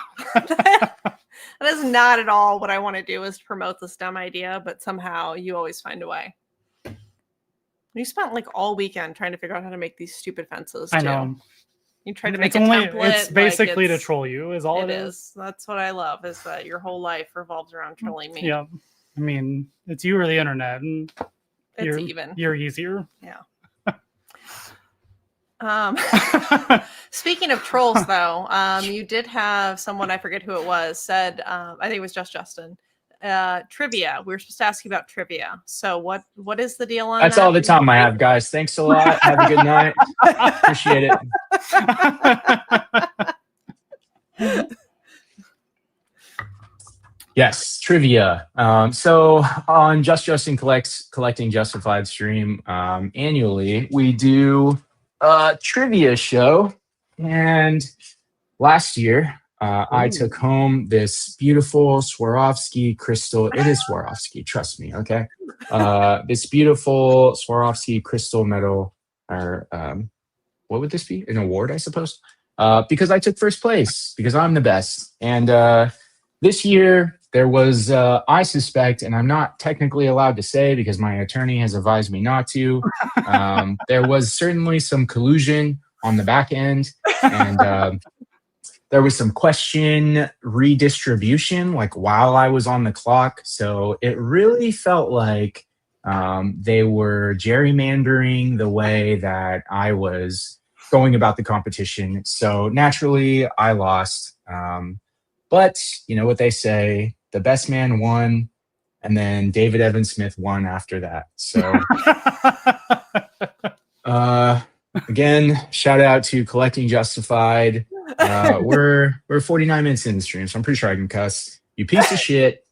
That is not at all what I want to do, is promote this dumb idea, but somehow you always find a way. You spent like all weekend trying to figure out how to make these stupid fences too. I know. You tried to make a template. It's basically to troll you, is all it is. That's what I love, is that your whole life revolves around trolling me. Yeah. I mean, it's you or the internet, and you're easier. Yeah. Speaking of trolls, though, you did have someone, I forget who it was, said, I think it was just Justin, trivia. We were supposed to ask you about trivia. So what is the deal on That's that? all the time I have, guys. Thanks a lot. Have a good night. Appreciate it. Yes, trivia. So on Just Justin Collecting Justified stream, annually, we do a trivia show. And last year, I took home this beautiful Swarovski crystal. It is Swarovski, trust me, okay? This beautiful Swarovski crystal medal, or what would this be? An award, I suppose? Because I took first place, because I'm the best. And this year, there was, I suspect, and I'm not technically allowed to say because my attorney has advised me not to, there was certainly some collusion on the back end. And there was some question redistribution, like while I was on the clock. So it really felt like they were gerrymandering the way that I was going about the competition. So naturally, I lost. But you know what they say, the best man won, and then David Evan Smith won after that. So again, shout out to Collecting Justified. We're 49 minutes in the stream, so I'm pretty sure I can cuss. You piece of shit.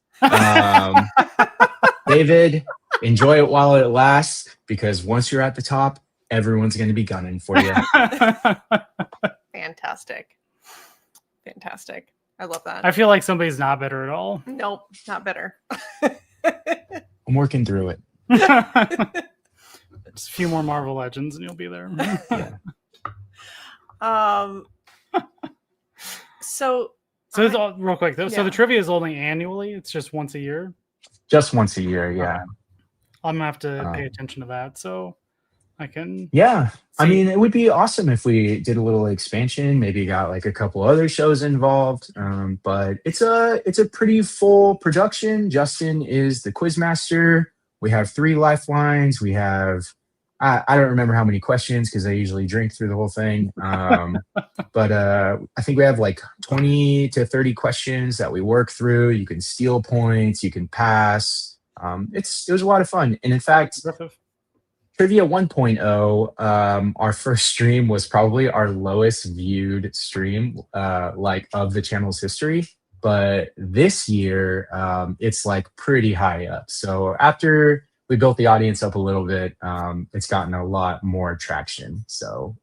David, enjoy it while it lasts, because once you're at the top, everyone's going to be gunning for you. Fantastic. Fantastic. I love that. I feel like somebody's not bitter at all. Nope, not bitter. I'm working through it. Just a few more Marvel Legends and you'll be there. Yeah. So it's all, real quick though. So the trivia is only annually. It's just once a year. Just once a year, yeah. I'm gonna have to pay attention to that so I can. Yeah, I see. mean, it would be awesome if we did a little expansion. Maybe got like a couple other shows involved. But it's a pretty full production. Justin is the quizmaster. We have 3 lifelines. We have I don't remember how many questions because I usually drink through the whole thing. But I think we have like 20 to 30 questions that we work through. You can steal points. You can pass. It was a lot of fun. And in fact, Trivia 1.0, our first stream was probably our lowest viewed stream like of the channel's history. But this year, it's like pretty high up. So after we built the audience up a little bit, it's gotten a lot more traction. So,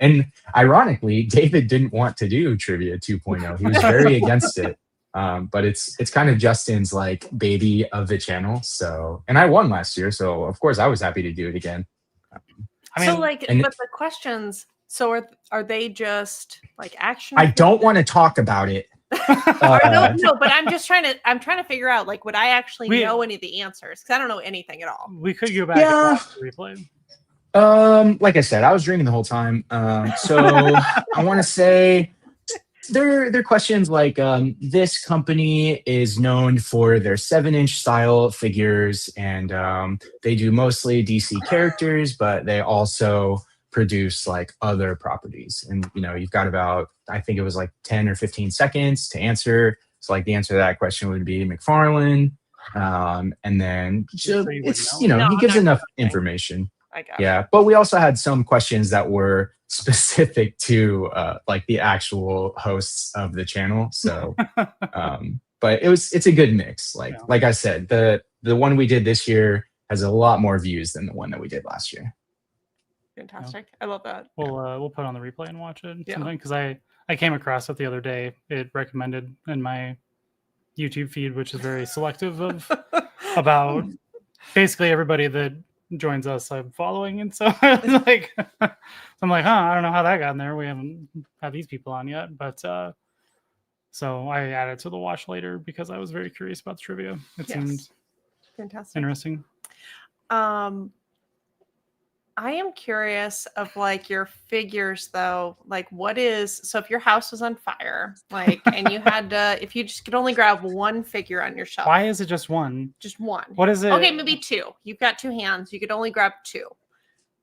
and ironically, David didn't want to do Trivia 2.0. He was very against it. But it's kind of Justin's like baby of the channel. So, and I won last year. So of course I was happy to do it again. I mean, so like, but the questions, so are they just like action? I don't want to talk about it. No, but I'm trying to figure out, like, would I actually know any of the answers? Because I don't know anything at all. We could go back and watch the replay. Like I said, I was drinking the whole time. So I want to say they're questions like this company is known for their 7-inch style figures, and they do mostly DC characters, but they also produce like other properties. And you know, you've got about, I think it was like 10 or 15 seconds to answer. So like the answer to that question would be McFarlane. And then it's, you know, he gives enough information. I got yeah, but we also had some questions that were specific to like the actual hosts of the channel. So but it's a good mix. Like I said, the one we did this year has a lot more views than the one that we did last year. Fantastic. I love that. We'll put it on the replay and watch it sometime, because I came across it the other day. It recommended in my YouTube feed, which is very selective of about basically everybody that joins us I'm following. And so I was like, I'm like, I don't know how that got in there. We haven't had these people on yet. But so I added to the watch later because I was very curious about the trivia. It seemed fantastic, interesting. I am curious of like your figures though. Like, so if your house was on fire, like, and you had to, if you just could only grab one figure on your shelf. Why is it just one? Just one. What is it? Okay, maybe 2. You've got 2 hands. You could only grab 2.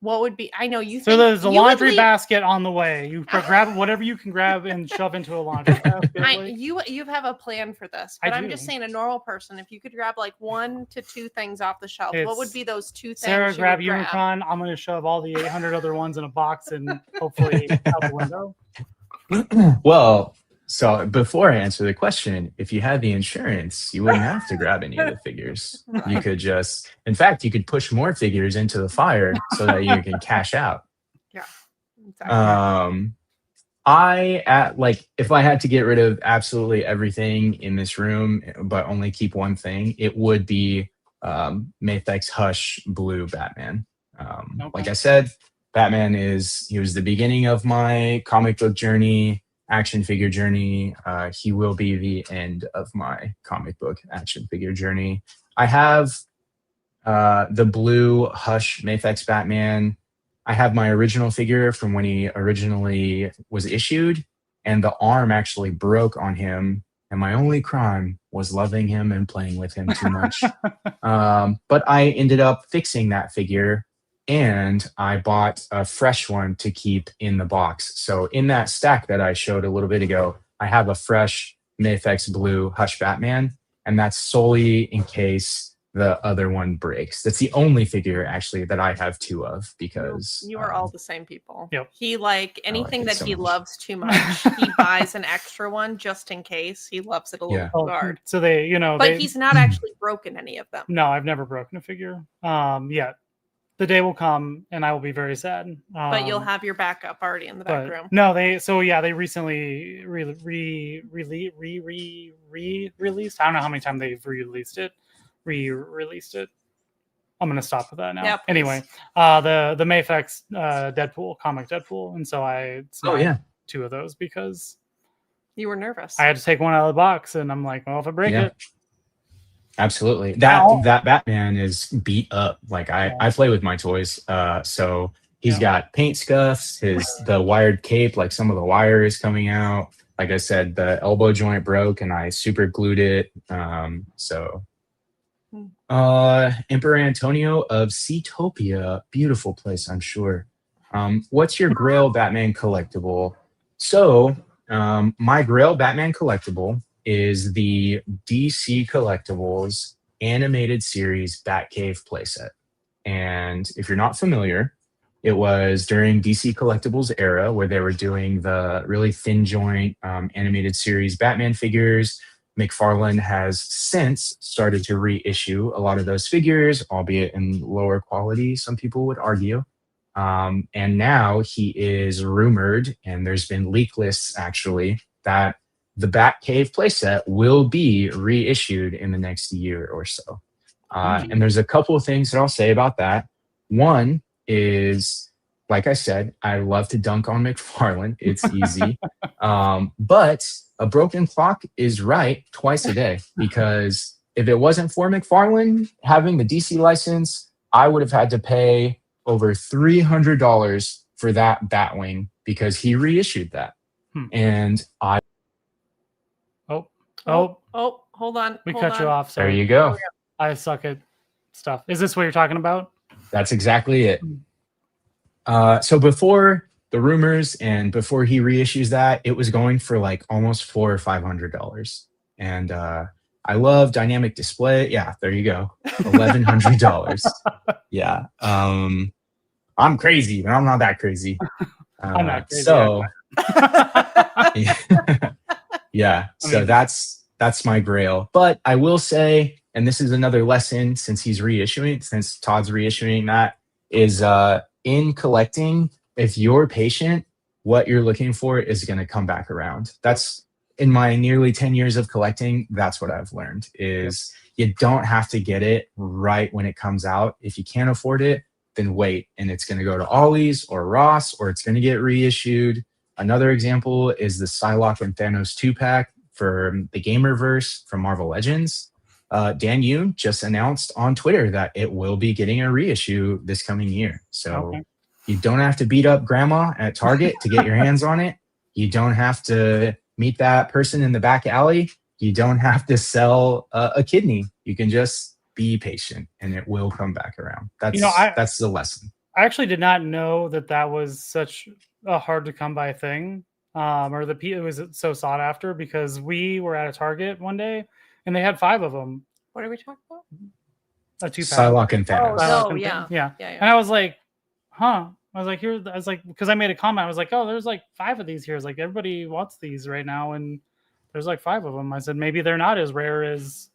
What would be? I know you. So there's a laundry basket on the way. You grab whatever you can grab and shove into a laundry basket. You have a plan for this, but I'm just saying, a normal person, if you could grab like 1 to 2 things off the shelf, what would be those 2 things? Sarah, grab Unicron. I'm going to shove all the 800 other ones in a box and hopefully out the window. Well, so before I answer the question, if you had the insurance, you wouldn't have to grab any of the figures. Right. You could just, in fact, you could push more figures into the fire so that you can cash out. Yeah, exactly. If I had to get rid of absolutely everything in this room, but only keep one thing, it would be Maythek's Hush Blue Batman. Like I said, Batman he was the beginning of my comic book journey, action figure journey. He will be the end of my comic book action figure journey. I have the blue Hush Maythek's Batman. I have my original figure from when he originally was issued, and the arm actually broke on him. And my only crime was loving him and playing with him too much. But I ended up fixing that figure, and I bought a fresh one to keep in the box. So in that stack that I showed a little bit ago, I have a fresh Mayfix Blue Hush Batman, and that's solely in case the other one breaks. That's the only figure actually that I have two of, because You are all the same people. Yep. He anything it that so he much. loves too much. He buys an extra one just in case. He loves it a little Yeah. too hard. So they, But he's not actually broken any of them. no, I've never broken a figure. Yet. The day will come and I will be very sad. But you'll have your backup already in the back room. No, they recently released. I don't know how many times they've released it. Re-released it. I'm gonna stop with that now. Yeah, anyway, the Mayfix Deadpool, comic Deadpool, and so I snagged two of those because You were nervous. I had to take one out of the box, and I'm like, well, if I break it, absolutely. That Batman is beat up. Like I play with my toys, so he's got paint scuffs. The wired cape, like some of the wire is coming out. Like I said, the elbow joint broke, and I super glued it. Emperor Antonio of Seatopia, beautiful place, I'm sure. What's your Grail Batman collectible? So, my Grail Batman collectible is the DC Collectibles animated series Batcave playset. And if you're not familiar, it was during DC Collectibles era where they were doing the really thin joint animated series Batman figures. McFarlane has since started to reissue a lot of those figures, albeit in lower quality, some people would argue. And now he is rumored, and there's been leak lists actually, that the Batcave playset will be reissued in the next year or so. And there's a couple of things that I'll say about that. One is, like I said, I love to dunk on McFarlane. It's easy. But a broken clock is right twice a day, because if it wasn't for McFarlane having the DC license, I would have had to pay over $300 for that Batwing because he reissued that. And I... hold on. We cut you off. There you go. I suck at stuff. Is this what you're talking about? That's exactly it. So before the rumors and before he reissues that, it was going for like almost $400 or $500. And I love dynamic display. Yeah, there you go. $1,100. Yeah. I'm crazy, but I'm not that crazy. I'm not crazy. So yeah. So that's my Grail. But I will say, and this is another lesson since Todd's reissuing that, is in collecting, if you're patient, what you're looking for is going to come back around. That's, in my nearly 10 years of collecting, that's what I've learned, is you don't have to get it right when it comes out. If you can't afford it, then wait, and it's going to go to Ollie's or Ross, or it's going to get reissued. Another example is the Psylocke and Thanos 2-pack for the Gamerverse from Marvel Legends. Dan Yoon just announced on Twitter that it will be getting a reissue this coming year. So you don't have to beat up grandma at Target to get your hands on it. You don't have to meet that person in the back alley. You don't have to sell a kidney. You can just be patient, and it will come back around. That's the lesson. I actually did not know that was such a hard to come by thing, or it was so sought after, because we were at a Target one day and they had 5 of them. What are we talking about? A 2-pack. Psylocke and Thanos. Yeah. And I was like, huh. I was like, because I made a comment. I was like, oh, there's like 5 of these here. It's like, everybody wants these right now, and there's like 5 of them. I said, maybe they're not as rare as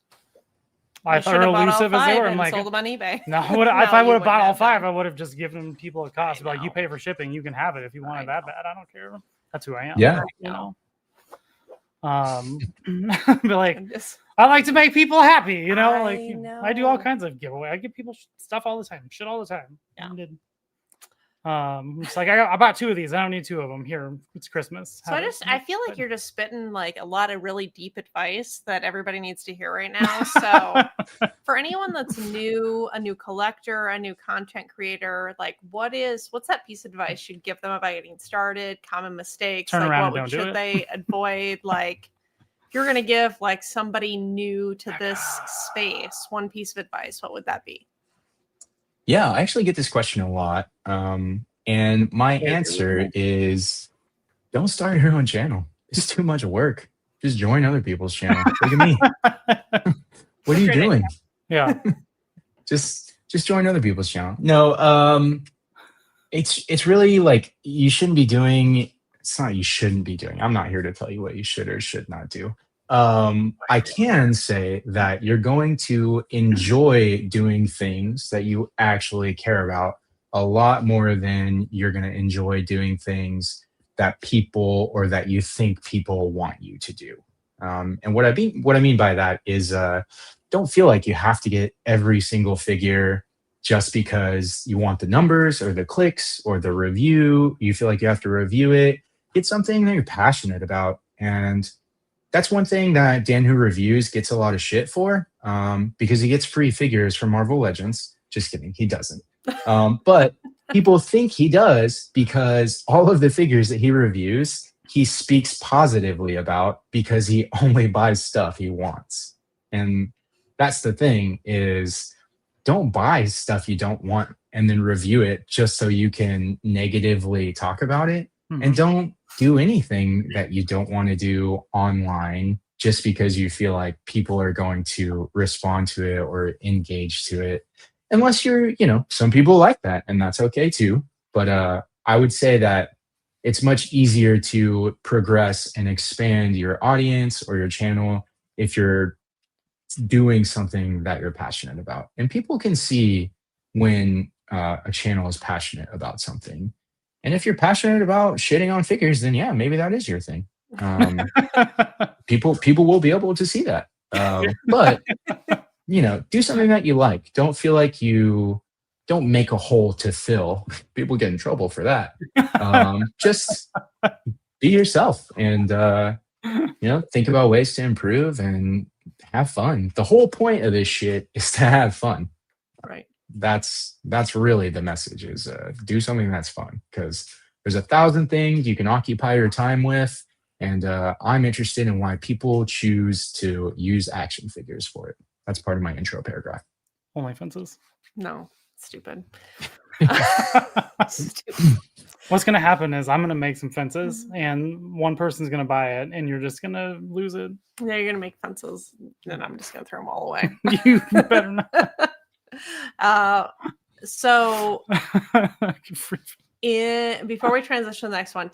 I thought, or elusive as they were. I'm like, sold them on eBay. No, if I would have bought all 5, I would have just given people a cost. Like, you pay for shipping, you can have it if you want it that bad. I don't care. That's who I am. Yeah. But like, I like to make people happy, I do all kinds of giveaway. I give people stuff all the time, shit all the time. Yeah. It's like I bought 2 of these. I don't need 2 of them. Here, it's Christmas. So I feel like you're just spitting like a lot of really deep advice that everybody needs to hear right now. So for anyone that's new, a new collector, a new content creator, like what's that piece of advice you'd give them about getting started, common mistakes, Turn like around what and don't do should it. they avoid? Like if you're gonna give like somebody new to this space one piece of advice, what would that be? Yeah, I actually get this question a lot. And my answer is don't start your own channel. It's too much work. Just join other people's channel. Look at me. What are you doing? Yeah. Just join other people's channel. No, it's really like you shouldn't be doing. It's not you shouldn't be doing. I'm not here to tell you what you should or should not do. I can say that you're going to enjoy doing things that you actually care about a lot more than you're going to enjoy doing things that people or that you think people want you to do. And what I mean by that is don't feel like you have to get every single figure just because you want the numbers or the clicks or the review. You feel like you have to review it. Get something that you're passionate about. And that's one thing that Dan Who Reviews gets a lot of shit for, because he gets free figures from Marvel Legends. Just kidding, he doesn't. But people think he does because all of the figures that he reviews, he speaks positively about because he only buys stuff he wants. And that's the thing is don't buy stuff you don't want and then review it just so you can negatively talk about it. Mhm. And don't do anything that you don't want to do online just because you feel like people are going to respond to it or engage to it. Unless you're, some people like that and that's okay too. But I would say that it's much easier to progress and expand your audience or your channel if you're doing something that you're passionate about. And people can see when a channel is passionate about something. And if you're passionate about shitting on figures, then yeah, maybe that is your thing. People will be able to see that. But do something that you like. Don't feel like you don't make a hole to fill. People get in trouble for that. Just be yourself and think about ways to improve and have fun. The whole point of this shit is to have fun. Right. That's really the message is do something that's fun because there's 1,000 things you can occupy your time with. And I'm interested in why people choose to use action figures for it. That's part of my intro paragraph. Only fences. No, stupid. Stupid. What's going to happen is I'm going to make some fences and one person's going to buy it and you're just going to lose it. Yeah, you're going to make fences. Then I'm just going to throw them all away. You better not. So before we transition to the next one,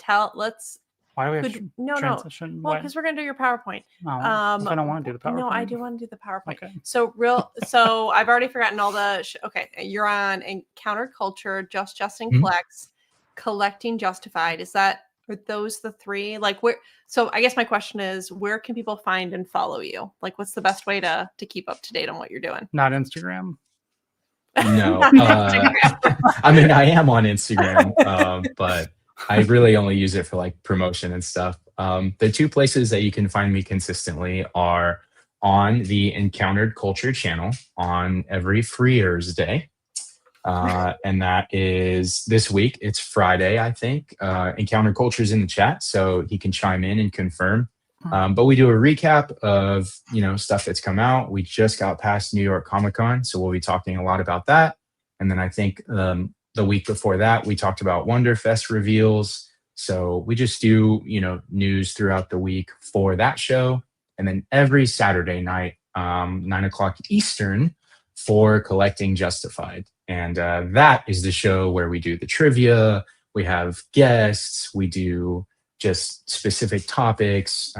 why do we have transition? Well, because we're gonna do your PowerPoint. I don't want to do the PowerPoint. No, I do want to do the PowerPoint. Okay. So I've already forgotten all the. Okay, you're on Encountered Culture, Justin Collects, Collecting Justified. Are those the 3? Like where? So I guess my question is, where can people find and follow you? Like, what's the best way to keep up to date on what you're doing? Not Instagram. No, I mean I am on Instagram, but I really only use it for like promotion and stuff. The 2 places that you can find me consistently are on the Encountered Culture channel on every Freers Day. And that is this week. It's Friday, I think. Encountered Culture's in the chat, so he can chime in and confirm. But we do a recap of, stuff that's come out. We just got past New York Comic-Con, so we'll be talking a lot about that. And then I think the week before that, we talked about Wonderfest reveals. So we just do, news throughout the week for that show. And then every Saturday night, 9:00 Eastern for Collecting Justified. And that is the show where we do the trivia. We have guests. We do just specific topics.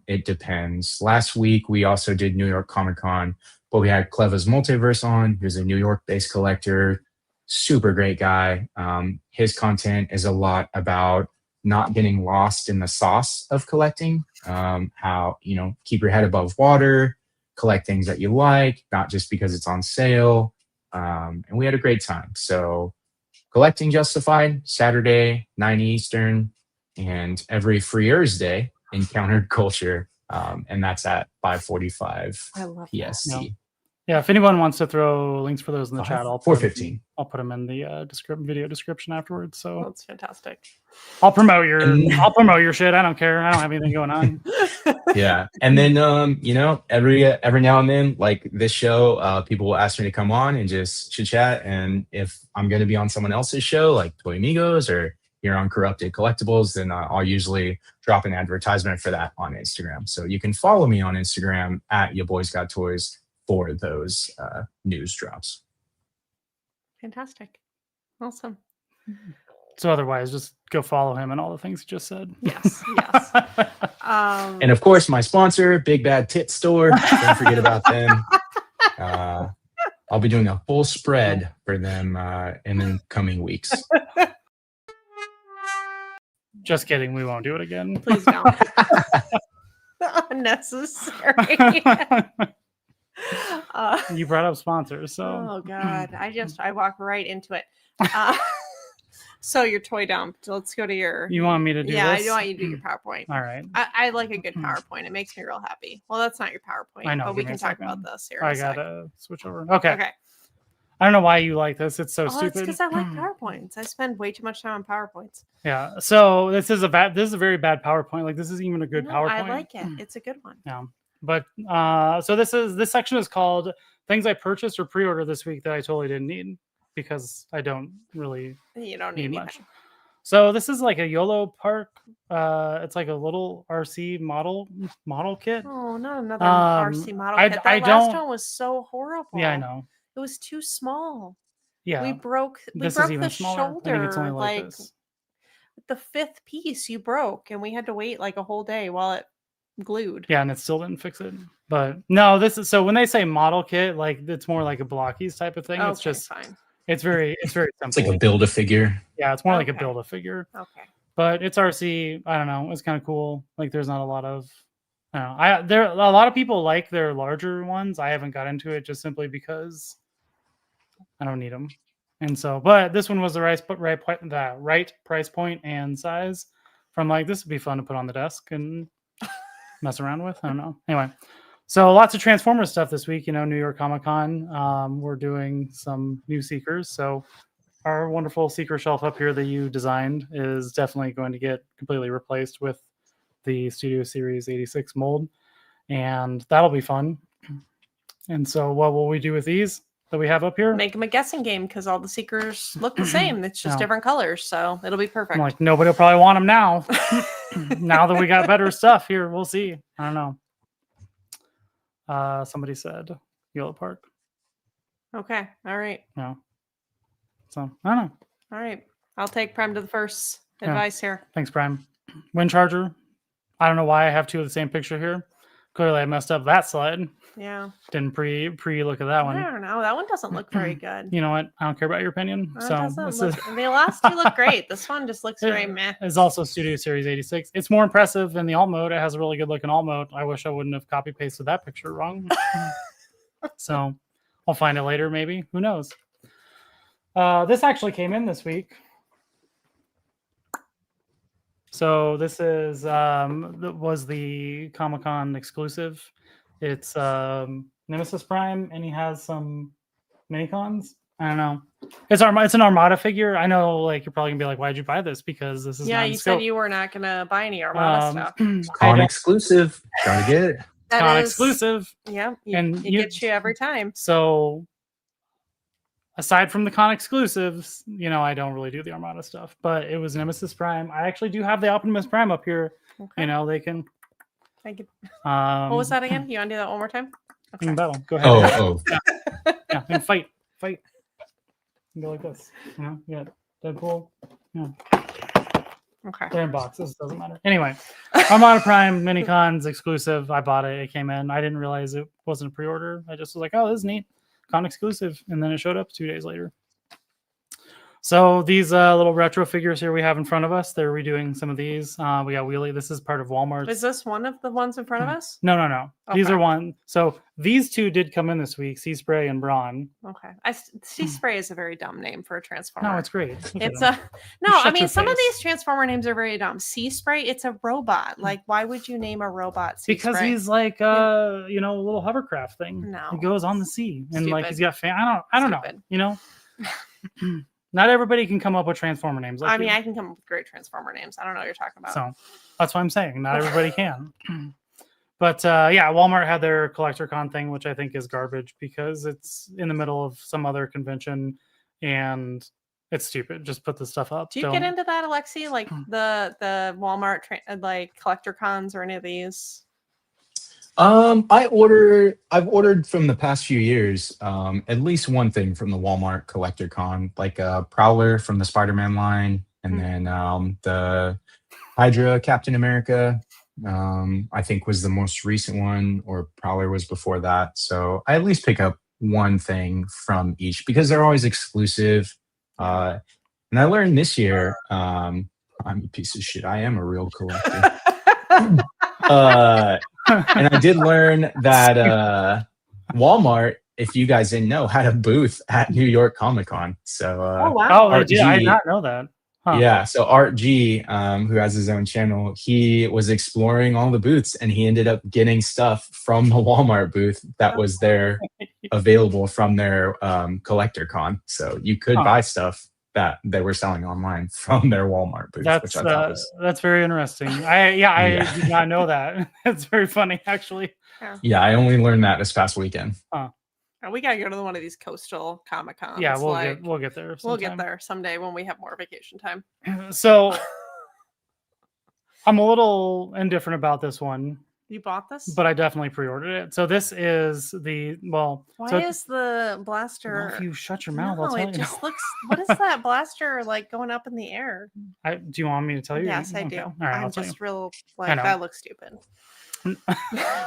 It depends. Last week, we also did New York Comic-Con, but we had Cleva's Multiverse on, who's a New York-based collector. Super great guy. His content is a lot about not getting lost in the sauce of collecting, how, keep your head above water, collect things that you like, not just because it's on sale. And we had a great time. So Collecting Justified, Saturday, 9 Eastern, and every Free Thursday, Encountered Culture. And that's at 5:45 I love PST. Yeah, if anyone wants to throw links for those in the chat, I'll put 4:15. I'll put them in the video description afterwards. So That's fantastic. I'll promote your And- I'll promote your shit. I don't care. I don't have anything going on. Yeah. And then every now and then, like this show, people will ask me to come on and just chit chat. And if I'm going to be on someone else's show, like Toy Amigos or here on Corrupted Collectibles, then I'll usually drop an advertisement for that on Instagram. So you can follow me on Instagram at YABOYSGOTTOYS for those news drops. Fantastic. Awesome. So otherwise, just go follow him and all the things he just said. Yes. Yes. And of course, my sponsor, Big Bad Tit Store. Don't forget about them. I'll be doing a full spread for them in the coming weeks. Just kidding. We won't do it again. Please don't. Unnecessary. You brought up sponsors, so Oh God, I walk right into it. So your toy dump. Let's go to your. you want me to do Yeah, this? I want you to do your PowerPoint. All right. I like a good PowerPoint. It makes me real happy. Well, that's not your PowerPoint. I know, but we give me can a talk second. about this here. I in a sec. gotta switch over. Okay. Okay. I don't know why you like this. It's so Oh, it's stupid. because I like PowerPoints. I spend way too much time on PowerPoints. Yeah. So this is a very bad PowerPoint. Like this is even a good No, PowerPoint. I like it. It's a good one. Yeah. But so this section is called things I purchased or pre-ordered this week that I totally didn't need because I don't really You don't need need much. much. So this is like a YOLO park. It's like a little RC model kit. Oh, not another Um, RC model I- kit. I That last don't- one was so horrible. Yeah, I know. It was too small. Yeah. We broke this the is even smaller. shoulder. I think it's only like like this. the fifth piece you broke, and we had to wait like a whole day while it glued. Yeah, and it still didn't fix it. But no, this is so when they say model kit, like it's more like a blockies type of thing. Okay, It's just fine. it's very simple. It's like a Build-A-Figure. Yeah, it's more like a Okay. Build-A-Figure. Okay. But it's RC. I don't know. It's kind of cool. Like there's not a lot of I don't know. There a lot of people like their larger ones. I haven't got into it just simply because I don't need them. And so, but this one was the right price point and size. From like this would be fun to put on the desk and mess around with. I don't know. Anyway, so lots of Transformers stuff this week. You know, New York Comic Con. We're doing some new Seekers. So our wonderful Seeker shelf up here that you designed is definitely going to get completely replaced with the Studio Series 86 mold, and that'll be fun. And so, what will we do with these that we have up here? Make them a guessing game because all the Seekers look the same. It's just No. different colors, so it'll be perfect. I'm like, nobody will probably want them now. Now that we got better stuff here, we'll see. I don't know. Somebody said Yellow Park. Okay. All right. No. So I don't know. All right. I'll take Prem to the first Yeah. advice here. Thanks, Prime. Wind Charger. I don't know why I have two of the same picture here. Clearly, I messed up that slide. Yeah. Didn't pre look at that I one. don't know. That one doesn't look very good. You know what? I don't care about your opinion. That So doesn't this look, the last two look great. This one just looks very meh. is also Studio Series 86. It's more impressive in the alt mode. It has a really good looking alt mode. I wish I wouldn't have copy pasted that picture wrong. So I'll find it later, maybe. Who knows? This actually came in this week. So this is was the Comic-Con exclusive. It's Nemesis Prime, and he has some minicons. I don't know. It's an Armada figure. I know, like you're probably gonna be like, "Why'd you buy this?" Because this is Yeah, not in you scope. said you were not going to buy any Armada stuff. I Con don't- exclusive. Trying to get it. That Con is- exclusive. Yeah, And it you- gets you every time. So aside from the con exclusives, you know, I don't really do the Armada stuff, but it was Nemesis Prime. I actually do have the Optimus Prime up here. Okay. You know, they can. Thank you. What What was that again? You want to do that one more time? In Okay. battle. Go ahead. Oh. Yeah, and fight. You go like this. You know, yeah. Deadpool. Yeah. Okay. They're in boxes. Doesn't matter. Anyway, Armada Prime Minicons exclusive. I bought it. It came in. I didn't realize it wasn't a pre-order. I just was like, oh, this is neat. Con exclusive. And then it showed up 2 days later. So these little retro figures here we have in front of us, they're redoing some of these. We got Wheelie. This is part of Walmart. Is this one of the ones in front of us? No. These Okay. are one. So these two did come in this week, Sea Spray and Brawn. Okay. Sea Spray is a very dumb name for a Transformer. No, it's great. Look at It's them. no. Shut I mean, your some of face. these Transformer names are very dumb. Sea Spray, it's a robot. Like, why would you name a robot Sea Because Spray? he's like a little hovercraft thing. No. He goes on the sea and like he's Stupid. got I don't know. Stupid. You know. Not everybody can come up with Transformer names. Like I mean, you. I can come up with great Transformer names. I don't know what you're talking about. So that's what I'm saying. Not everybody can. But yeah, Walmart had their collector con thing, which I think is garbage because it's in the middle of some other convention and it's stupid. Just put the stuff up. Do you get into that, Alexi? Like the Walmart like collector cons or any of these? I've ordered from the past few years, at least one thing from the Walmart Collector Con, like a Prowler from the Spider-Man line, and then the Hydra Captain America, I think was the most recent one, or Prowler was before that. So I at least pick up one thing from each because they're always exclusive. And I learned this year, I'm a piece of shit. I am a real collector. And I did learn that Walmart, if you guys didn't know, had a booth at New York Comic Con. So Oh wow! Oh, I did not know that. Huh. Yeah, so Art G, who has his own channel, he was exploring all the booths and he ended up getting stuff from the Walmart booth that was there available from their collector con. So you could buy stuff that they were selling online from their Walmart booth, which I thought was that's very interesting. I did not know that. It's very funny, actually. Yeah, I only learned that this past weekend. We gotta go to one of these coastal Comic Cons. Yeah, we'll get there. We'll get there someday when we have more vacation time. So I'm a little indifferent about this one. You bought this? But I definitely pre-ordered it. So this is Why is the blaster? Well, if you shut your mouth, I'll No, tell it you. just looks. What is that blaster like going up in the air? Do you want me to tell you? Yes, I do. All right, I'm I'll tell you. just real like that looks stupid.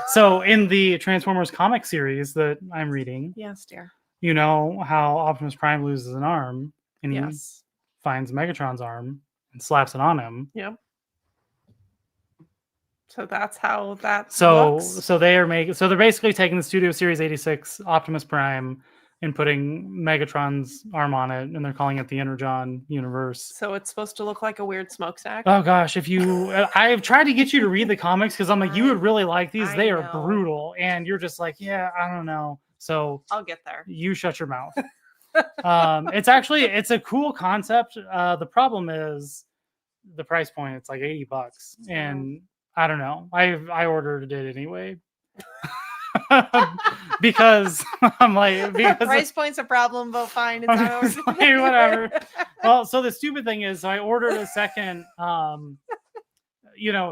So in the Transformers comic series that I'm reading, Yes, dear. you know how Optimus Prime loses an arm and he Yes. finds Megatron's arm and slaps it on him. Yep. So that's how that So looks. they're basically taking the Studio Series 86 Optimus Prime and putting Megatron's arm on it, and they're calling it the Energon universe. So it's supposed to look like a weird smokestack. Oh gosh, if you, I've tried to get you to read the comics because I'm like, you would really like these. I They are know. brutal, and you're just like, yeah, I don't know. So I'll get there. you shut your mouth. It's a cool concept. The problem is the price point. It's like $80, and I don't know. I ordered it anyway. because I'm like, because Price point's a problem, but fine. It's I'm not just like, whatever. Well, so the stupid thing is, so I ordered a second,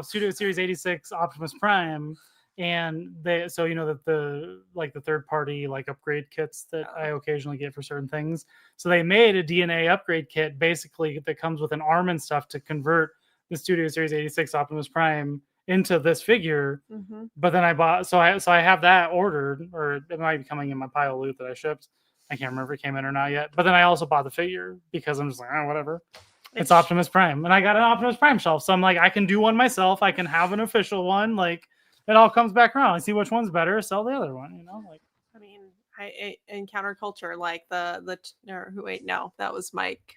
Studio Series 86 Optimus Prime, and the third party like upgrade kits that I occasionally get for certain things. So they made a DNA upgrade kit basically that comes with an arm and stuff to convert the Studio Series 86 Optimus Prime into this figure. Mm-hmm. But then I bought, so I have that ordered, or it might be coming in my pile of loot that I shipped. I can't remember if it came in or not yet. But then I also bought the figure because I'm just like, whatever. It's Optimus Prime, and I got an Optimus Prime shelf, so I'm like, I can do one myself. I can have an official one. Like, it all comes back around. I see which one's better, sell the other one. Like, I mean, I in counterculture, like that was Mike.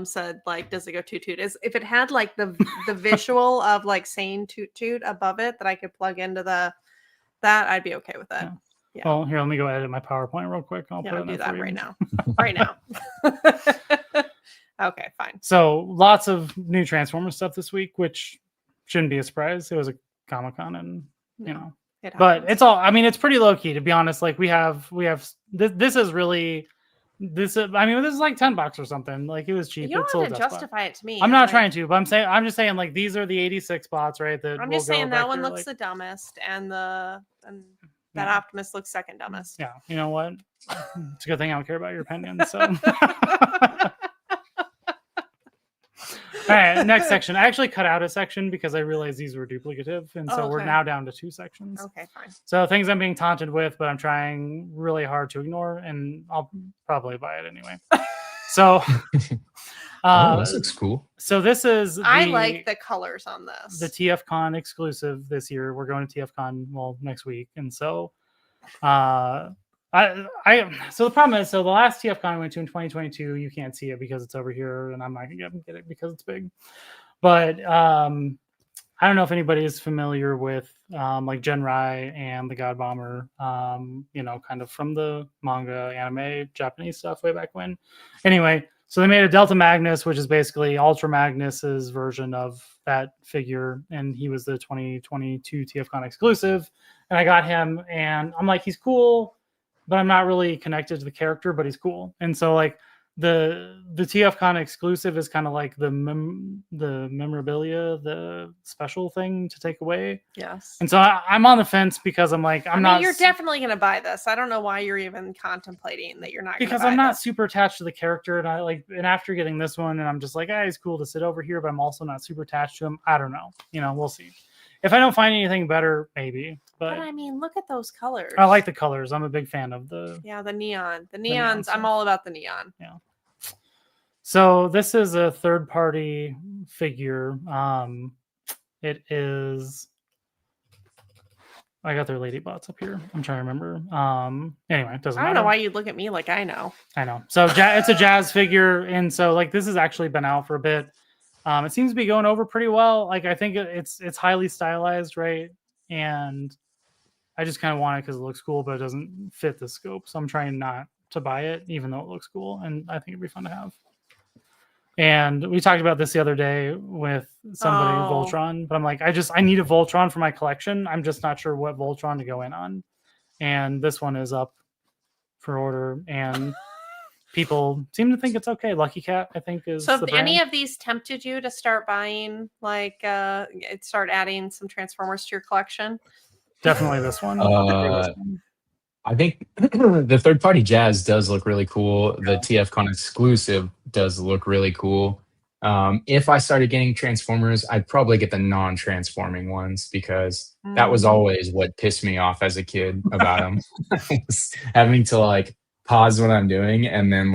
Said like, does it go toot toot? If it had like the visual of like saying toot toot above it that I could plug into that, I'd be okay with that. Yeah. Well, here, let me go edit my PowerPoint real quick. I'll do that right now. Right now. Okay, fine. So lots of new Transformers stuff this week, which shouldn't be a surprise. It was a Comic-Con, and but it's all. I mean, it's pretty low key, to be honest. Like we have this is really. This is like $10 or something. Like it was cheap. You don't have to justify it to me. I'm not trying to, but I'm just saying like these are the 86 spots, right? That I'm just saying that one looks the dumbest, and that Optimus looks second dumbest. Yeah, you know what? It's a good thing I don't care about your opinion. So. All right, next section. I actually cut out a section because I realized these were duplicative, and so we're now down to 2 sections. Okay, fine. So things I'm being taunted with, but I'm trying really hard to ignore, and I'll probably buy it anyway. So, This looks cool. so this is I like the colors on this. the TFCon exclusive this year. We're going to TFCon next week, and so so the problem is, so the last TFCon I went to in 2022, you can't see it because it's over here, and I'm not gonna get it because it's big. But I don't know if anybody is familiar with like Genrai and the God Bomber, kind of from the manga, anime, Japanese stuff way back when. Anyway, so they made a Delta Magnus, which is basically Ultra Magnus's version of that figure, and he was the 2022 TFCon exclusive. And I got him, and I'm like, he's cool, but I'm not really connected to the character, but he's cool. And so like the TFCon exclusive is kind of like the memorabilia, the special thing to take away. Yes. And so I'm on the fence because I'm like, you're definitely going to buy this. I don't know why you're even contemplating that you're not because I'm not super attached to the character, and and after getting this one, and I'm just like, he's cool to sit over here, but I'm also not super attached to him. I don't know. We'll see. If I don't find anything better, maybe. But I mean, look at those colors. I like the colors. I'm a big fan of the neon. The neons. I'm all about the neon. Yeah. So this is a third-party figure. It is. I got their lady bots up here. I'm trying to remember. Anyway, it doesn't matter. I don't know why you look at me like I know. I know. So it's a jazz figure, and so like this has actually been out for a bit. It seems to be going over pretty well. Like I think it's highly stylized, right? And I just kind of want it because it looks cool, but it doesn't fit the scope. So I'm trying not to buy it, even though it looks cool, and I think it'd be fun to have. And we talked about this the other day with somebody, Voltron, but I'm like, I need a Voltron for my collection. I'm just not sure what Voltron to go in on. And this one is up for order, and people seem to think it's okay. Lucky Cat, I think, is. So the if brand. any of these tempted you to start buying, start adding some Transformers to your collection? Definitely this one. I think the third-party jazz does look really cool. The TFCon exclusive does look really cool. If I started getting Transformers, I'd probably get the non-transforming ones because that was always what pissed me off as a kid about them. Having to pause what I'm doing and then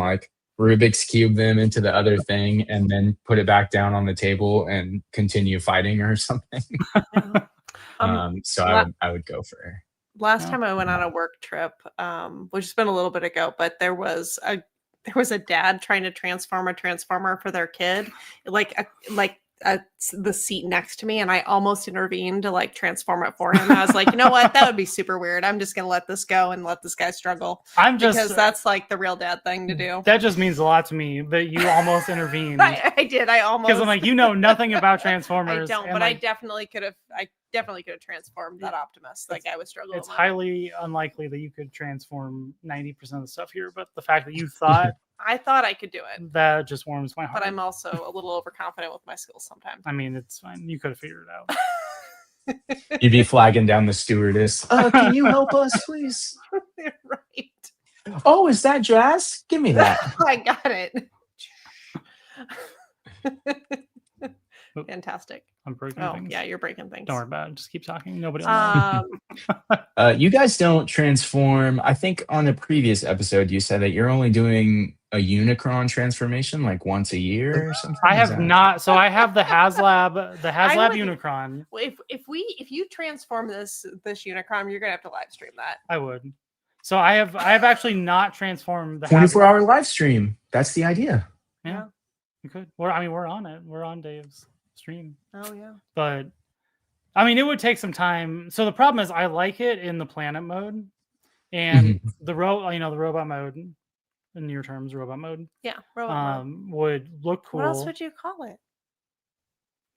Rubik's Cube them into the other thing and then put it back down on the table and continue fighting or something. So I would go for. Last time I went on a work trip, which has been a little bit ago, but there was a dad trying to transform a transformer for their kid, the seat next to me, and I almost intervened to transform it for him. I was like, you know what, that would be super weird. I'm just gonna let this go and let this guy struggle. Because that's the real dad thing to do. That just means a lot to me that you almost intervened. I did. I almost, because I'm like, nothing about Transformers. I don't, but I definitely could have. I definitely could have transformed that Optimus. I would struggle. It's highly unlikely that you could transform 90% of the stuff here, but the fact that you thought. I thought I could do it. That just warms my heart. But I'm also a little overconfident with my skills sometimes. I mean, it's fine. You could have figured it out. You'd be flagging down the stewardess. Can you help us, please? Right. Oh, is that jazz? Give me that. I got it. Fantastic. I'm breaking things. Yeah, you're breaking things. Don't worry about it. Just keep talking. Nobody will know. You guys don't transform. I think on a previous episode, you said that you're only doing a Unicron transformation once a year or something. I have not. So I have the HasLab, Unicron. If you transform this Unicron, you're gonna have to live stream that. I would. So I have actually not transformed the 24-hour live stream. That's the idea. Yeah, you could. We're on it. We're on Dave's stream. Oh yeah. But I mean, it would take some time. So the problem is, I like it in the planet mode, and the robot mode, in your terms, robot mode. Yeah, robot mode would look cool. What else would you call it?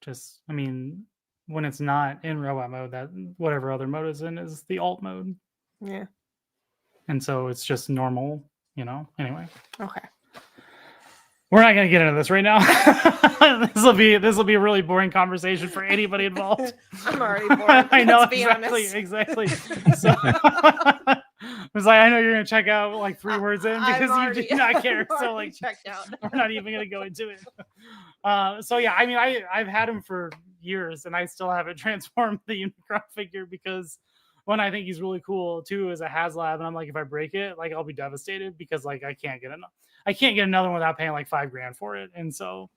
Just, I mean, when it's not in robot mode, that whatever other mode is in is the alt mode. Yeah. And so it's just normal, Anyway. Okay. We're not going to get into this right now. This will be a really boring conversation for anybody involved. I'm already bored. I know, exactly. So I was like, I know you're going to check out 3 words in because you do not care. So checked out. We're not even going to go into it. So yeah, I mean, I've had him for years and I still haven't transformed the Unicron figure because one I think he's really cool. Two is a HasLab, and I'm like, if I break it, like I'll be devastated because like I can't get another one without paying like $5,000 for it. And so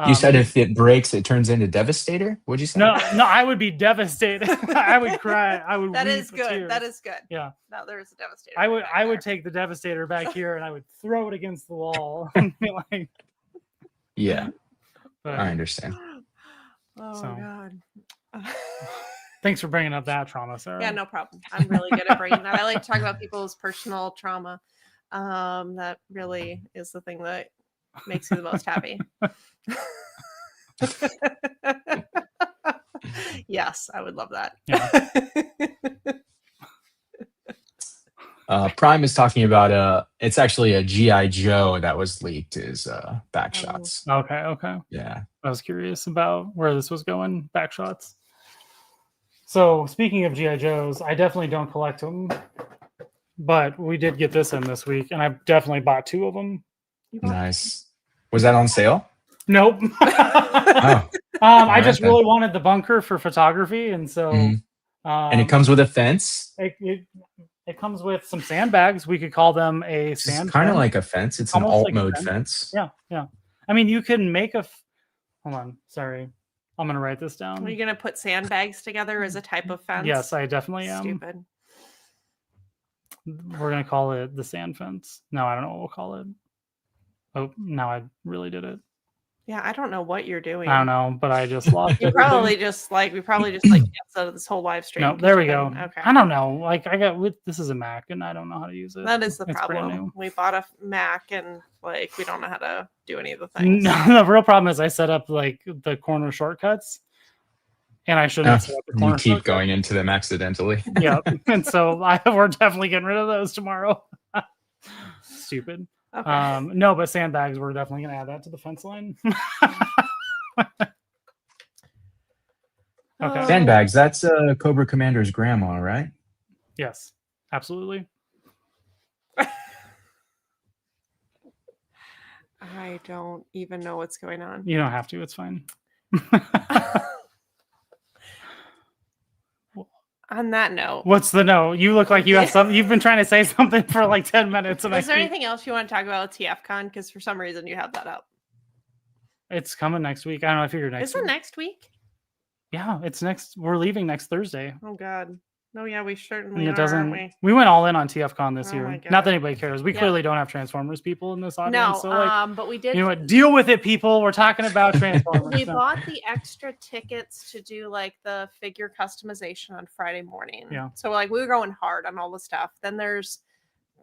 You said if it breaks, it turns into Devastator. What'd you say? no, I would be devastated. I would cry. I would. That weep is good. tears. That is good. Yeah. No, there's a Devastator. I would. back I would there. take the Devastator back here, and I would throw it against the wall and be like, Yeah, but, I understand. Oh So. God. thanks for bringing up that trauma, Sarah. Yeah, no problem. I'm really good at bringing that. I like to talk about people's personal trauma. That really is the thing that makes me the most happy. Yes, I would love that. Prime is talking about it's actually a GI Joe that was leaked is back Oh. shots. Okay. Yeah. I was curious about where this was going. Back shots. So speaking of GI Joes, I definitely don't collect them, but we did get this in this week, and I definitely bought 2 of them. Nice. Was that on sale? Nope. Oh. I just then. really wanted the bunker for photography, and so Mhm. And it comes with a fence. it comes with some sandbags. We could call them a It's sand. kind of fence. like a fence. It's an Almost alt like a mode fence. fence. Yeah. I mean, you can make a. Hold on, sorry. I'm gonna write this down. Are you gonna put sandbags together as a type of fence? Yes, I definitely am. Stupid. We're gonna call it the sand fence. No, I don't know what we'll call it. Oh, now I really did it. Yeah, I don't know what you're doing. I don't know, but I just lost. We everything. probably just canceled out of this whole live stream. No, 'cause there we you're go. done. Okay. I don't know. Like I got this is a Mac, and I don't know how to use it. That is the It's brand problem. new. We bought a Mac and like we don't know how to do any of the things. No, the real problem is I set up like the corner shortcuts, and I shouldn't have set up the corner You keep shortcuts. going into them accidentally. Yep. And so we're definitely getting rid of those tomorrow. Stupid. Okay. No, but sandbags, we're definitely gonna add that to the fence line. Okay. Sandbags. That's Cobra Commander's grandma, right? Yes, absolutely. I don't even know what's going on. You don't have to. It's fine. On that note, What's the no? You look like you have something. You've been trying to say something for like 10 minutes, and is there anything else you want to talk about with TFCon? Because for some reason you have that up. It's coming next week. I don't know. I figured next Is it week. next week? Yeah, it's next. We're leaving next Thursday. Oh God. No, yeah, we certainly And it are, doesn't. aren't we? We went all in on TFCon this Oh year. my God. Not that anybody cares. We Yeah. clearly don't have Transformers people in this audience. No, so like, but we did. you know what? Deal with it, people. We're talking about Transformers. We So- bought the extra tickets to do like the figure customization on Friday morning. Yeah. So like we were going hard on all the stuff. Then there's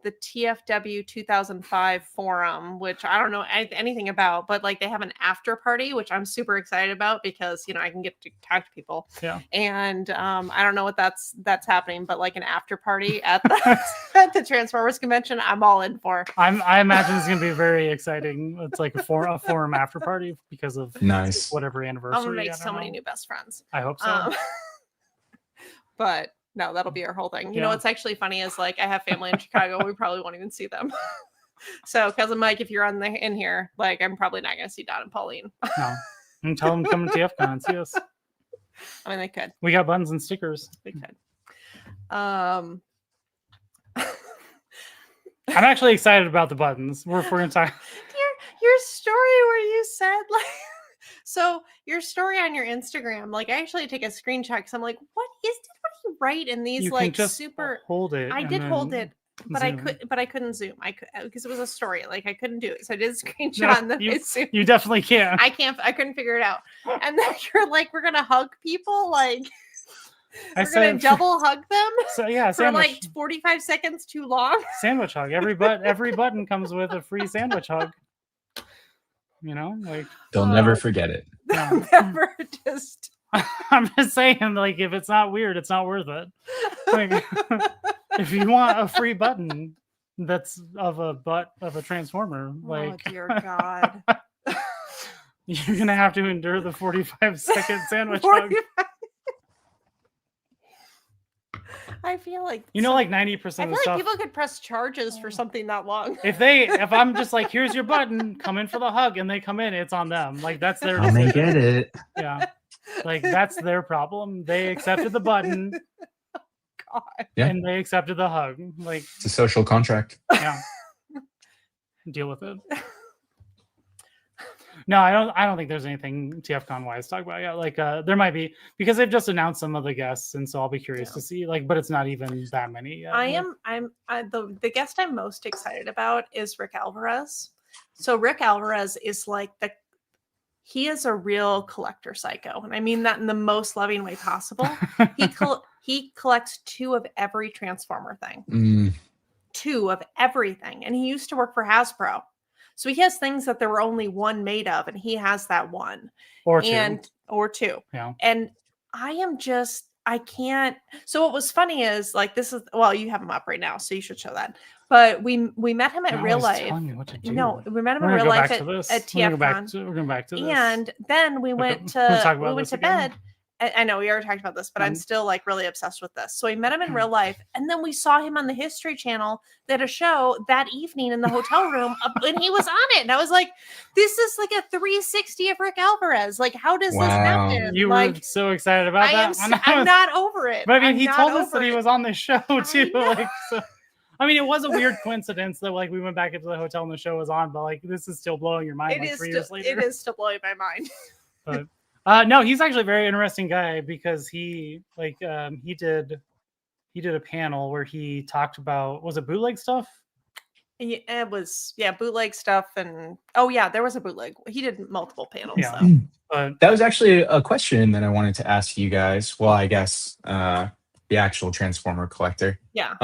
the TFW 2005 forum, which I don't know anything about, but like they have an after party, which I'm super excited about because I can get to talk to people. Yeah. And I don't know what that's happening, but like an after party at the at the Transformers convention, I'm all in for. I imagine it's gonna be very exciting. It's like a forum after party because of Nice. whatever anniversary. I'm gonna make I so don't many know. new best friends. I hope so. But no, that'll be our whole thing. You know Yeah. what's actually funny is like I have family in Chicago. We probably won't even see them. So, cousin Mike, if you're in here, like I'm probably not gonna see Don and Pauline. No. And tell them to come to TFCon and see us. I mean, they could. We got buttons and stickers. They could. I'm actually excited about the buttons. We're gonna talk. Your story where you said like so your story on your Instagram, like I actually take a screenshot because I'm like, what do you write in these You can like just super hold it. I and did hold then it, but zoom. I couldn't zoom. I could because it was a story. Like I couldn't do it. So I did a screenshot and then I zoomed. You definitely can. I couldn't figure it out. And then you're like, we're gonna hug people, like I we're gonna said- double hug them So yeah, for sandwich, like 45 seconds too long. sandwich hug. Every button comes with a free sandwich hug. You know, like They'll never forget it. no. Never just I'm just saying, like if it's not weird, it's not worth it. Like, if you want a free button that's of a transformer, like oh dear God. you're gonna have to endure the 45-second sandwich hug. 45 I feel like You know, like 90% I of feel the like stuff. people could press charges for something that long. If I'm just like, here's your button, come in for the hug, and they come in, it's on them. Like that's their And they decision. get it. Yeah. Like that's their problem. They accepted the button. God. Yeah. And they accepted the hug. Like, It's a social contract. yeah. Deal with it. No, I don't think there's anything TFCon wise to talk about yet. Like, there might be, because they've just announced some of the guests, and so I'll be curious to see. Like, but it's not even that many yet. The guest I'm most excited about is Rick Alvarez. So Rick Alvarez is like he is a real collector psycho, and I mean that in the most loving way possible. He collects 2 of every Transformer thing. 2 of everything, and he used to work for Hasbro. So he has things that there were only 1 made of, and he has that 1 or 2. Or 2. Yeah. And I can't. So what was funny is like this is you have him up right now, so you should show that. But we met him at real life. No, we met him in real life at TFCon. We're going back to this. And then we went to bed. I know we already talked about this, but I'm still like really obsessed with this. So we met him in real life, and then we saw him on the History Channel. They had a show that evening in the hotel room, and he was on it. And I was like, "This is like a 360 of Rick Alvarez. Like, how does this happen?" You were so excited about that. I'm not over it. But I mean, he told us that he was on the show too. Like, so. I mean, it was a weird coincidence that like we went back into the hotel and the show was on, but like this is still blowing your mind. Like 3 years later, it is still blowing my mind. But. No, he's actually a very interesting guy because he did a panel where he talked about, was it bootleg stuff? Yeah, it was bootleg stuff, and there was a bootleg. He did multiple panels. Yeah, but that was actually a question that I wanted to ask you guys. Well, I guess the actual Transformer collector. Yeah.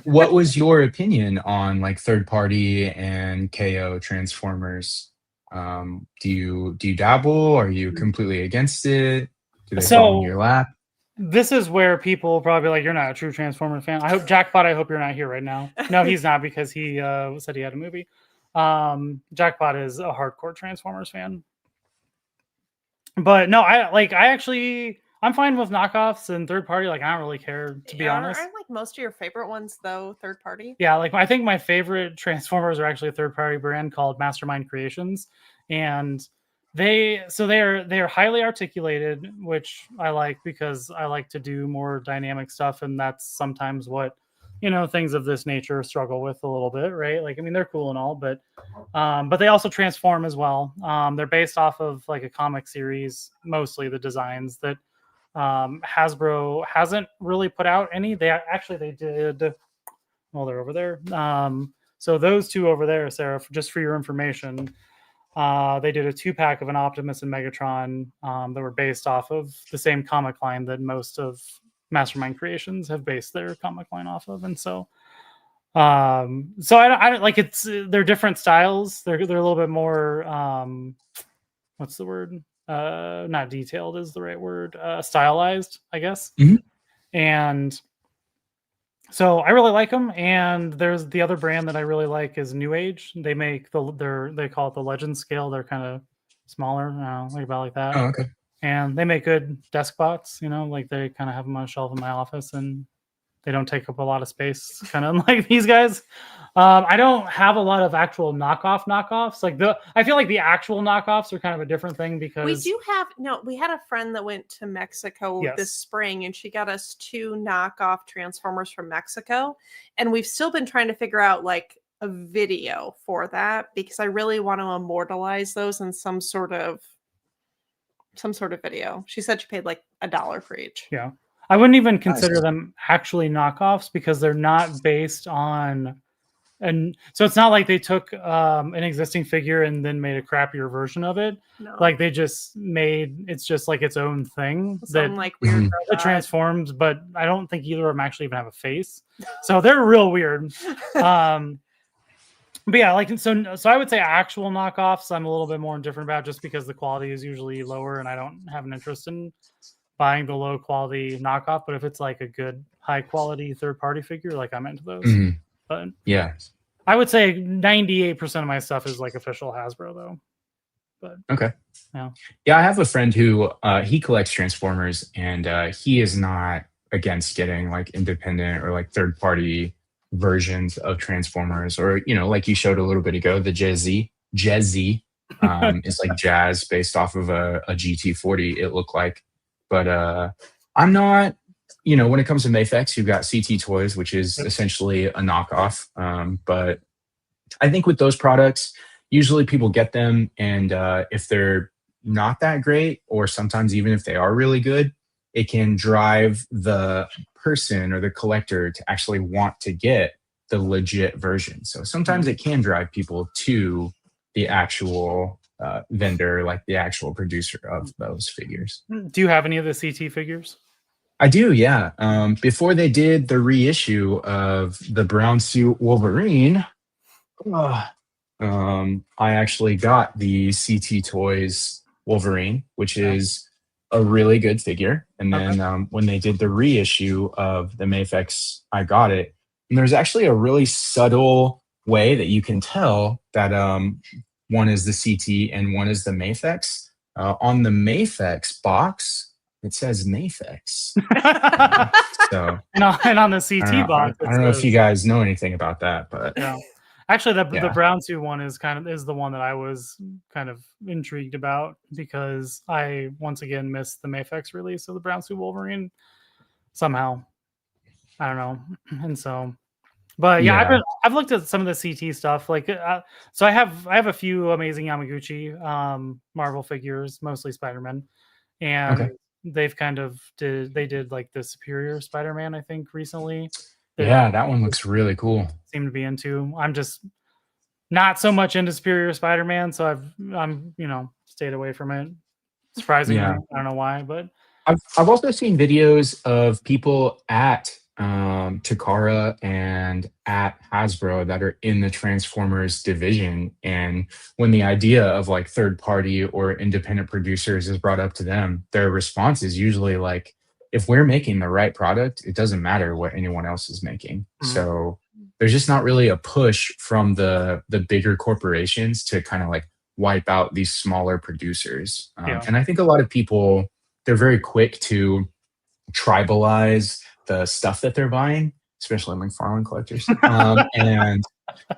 What was your opinion on like third party and KO Transformers? Do you dabble? Are you completely against it? Do they fall in your lap? This is where people probably like, you're not a true Transformer fan. I hope Jackpot, I hope you're not here right now. No, he's not, because he said he had a movie. Jackpot is a hardcore Transformers fan. But no, I'm fine with knockoffs and third party. Like, I don't really care, to be honest. Aren't like most of your favorite ones though third party? Yeah, like I think my favorite Transformers are actually a third party brand called Mastermind Creations, and they're highly articulated, which I like because I like to do more dynamic stuff, and that's sometimes what things of this nature struggle with a little bit, right? Like, I mean, they're cool and all, but they also transform as well. They're based off of like a comic series, mostly the designs that Hasbro hasn't really put out any. They did. Well, they're over there. So those 2 over there, Sarah, just for your information, they did a 2-pack of an Optimus and Megatron that were based off of the same comic line that most of Mastermind Creations have based their comic line off of, and so I don't like it's. They're different styles. They're a little bit more. What's the word? Not detailed is the right word. Stylized, I guess. Mm-hmm. And so I really like them. And there's the other brand that I really like is New Age. They make they call it the Legend scale. They're kind of smaller, like about like that. Oh, okay. And they make good desk bots. Like they kind of have them on a shelf in my office, and they don't take up a lot of space, kind of like these guys. I don't have a lot of actual knockoffs. Like I feel like the actual knockoffs are kind of a different thing because we had a friend that went to Mexico this spring, and she got us 2 knockoff Transformers from Mexico, and we've still been trying to figure out like a video for that because I really want to immortalize those in some sort of video. She said she paid like $1 for each. Yeah. I wouldn't even consider them actually knockoffs because they're not based on, and so it's not like they took an existing figure and then made a crappier version of it. No. Like they just it's just like its own thing that like weird that transforms, but I don't think either of them actually even have a face. So they're real weird. But yeah, like so I would say actual knockoffs I'm a little bit more indifferent about just because the quality is usually lower and I don't have an interest in buying the low quality knockoff. But if it's like a good high quality third party figure, like I'm into those. Mm-hmm. But yeah, I would say 98% of my stuff is like official Hasbro though. But okay. Yeah, I have a friend who he collects Transformers, and he is not against getting like independent or like third party versions of Transformers, or like you showed a little bit ago, the Jazzy is like jazz based off of a GT40, it looked like. But I'm not when it comes to Mafex, you've got CT Toys, which is essentially a knockoff. But I think with those products, usually people get them, and if they're not that great, or sometimes even if they are really good, it can drive the person or the collector to actually want to get the legit version. So sometimes it can drive people to the actual vendor, like the actual producer of those figures. Do you have any of the CT figures? I do, yeah. Before they did the reissue of the brown suit Wolverine, I actually got the CT Toys Wolverine, which is a really good figure. And then when they did the reissue of the Mafex, I got it. And there's actually a really subtle way that you can tell that one is the CT and one is the Mafex. On the Mafex box, it says Mafex. So, and on the CT box, I don't know if you guys know anything about that, but yeah. Actually, the brown suit one is the one that I was kind of intrigued about, because I once again missed the Mafex release of the brown suit Wolverine somehow. I don't know, and so, but yeah, I've looked at some of the CT stuff. Like, so I have a few amazing Yamaguchi Marvel figures, mostly Spider-Man, and they've kind of did like the Superior Spider-Man, I think, recently. That one looks really cool. Seem to be into. I'm just not so much into Superior Spider-Man, so I'm stayed away from it. Surprisingly, I don't know why, but I've also seen videos of people at Takara and at Hasbro that are in the Transformers division, and when the idea of like third party or independent producers is brought up to them, their response is usually like, if we're making the right product, it doesn't matter what anyone else is making. So there's just not really a push from the bigger corporations to kind of like wipe out these smaller producers. And I think a lot of people, they're very quick to tribalize the stuff that they're buying, especially McFarlane collectors. And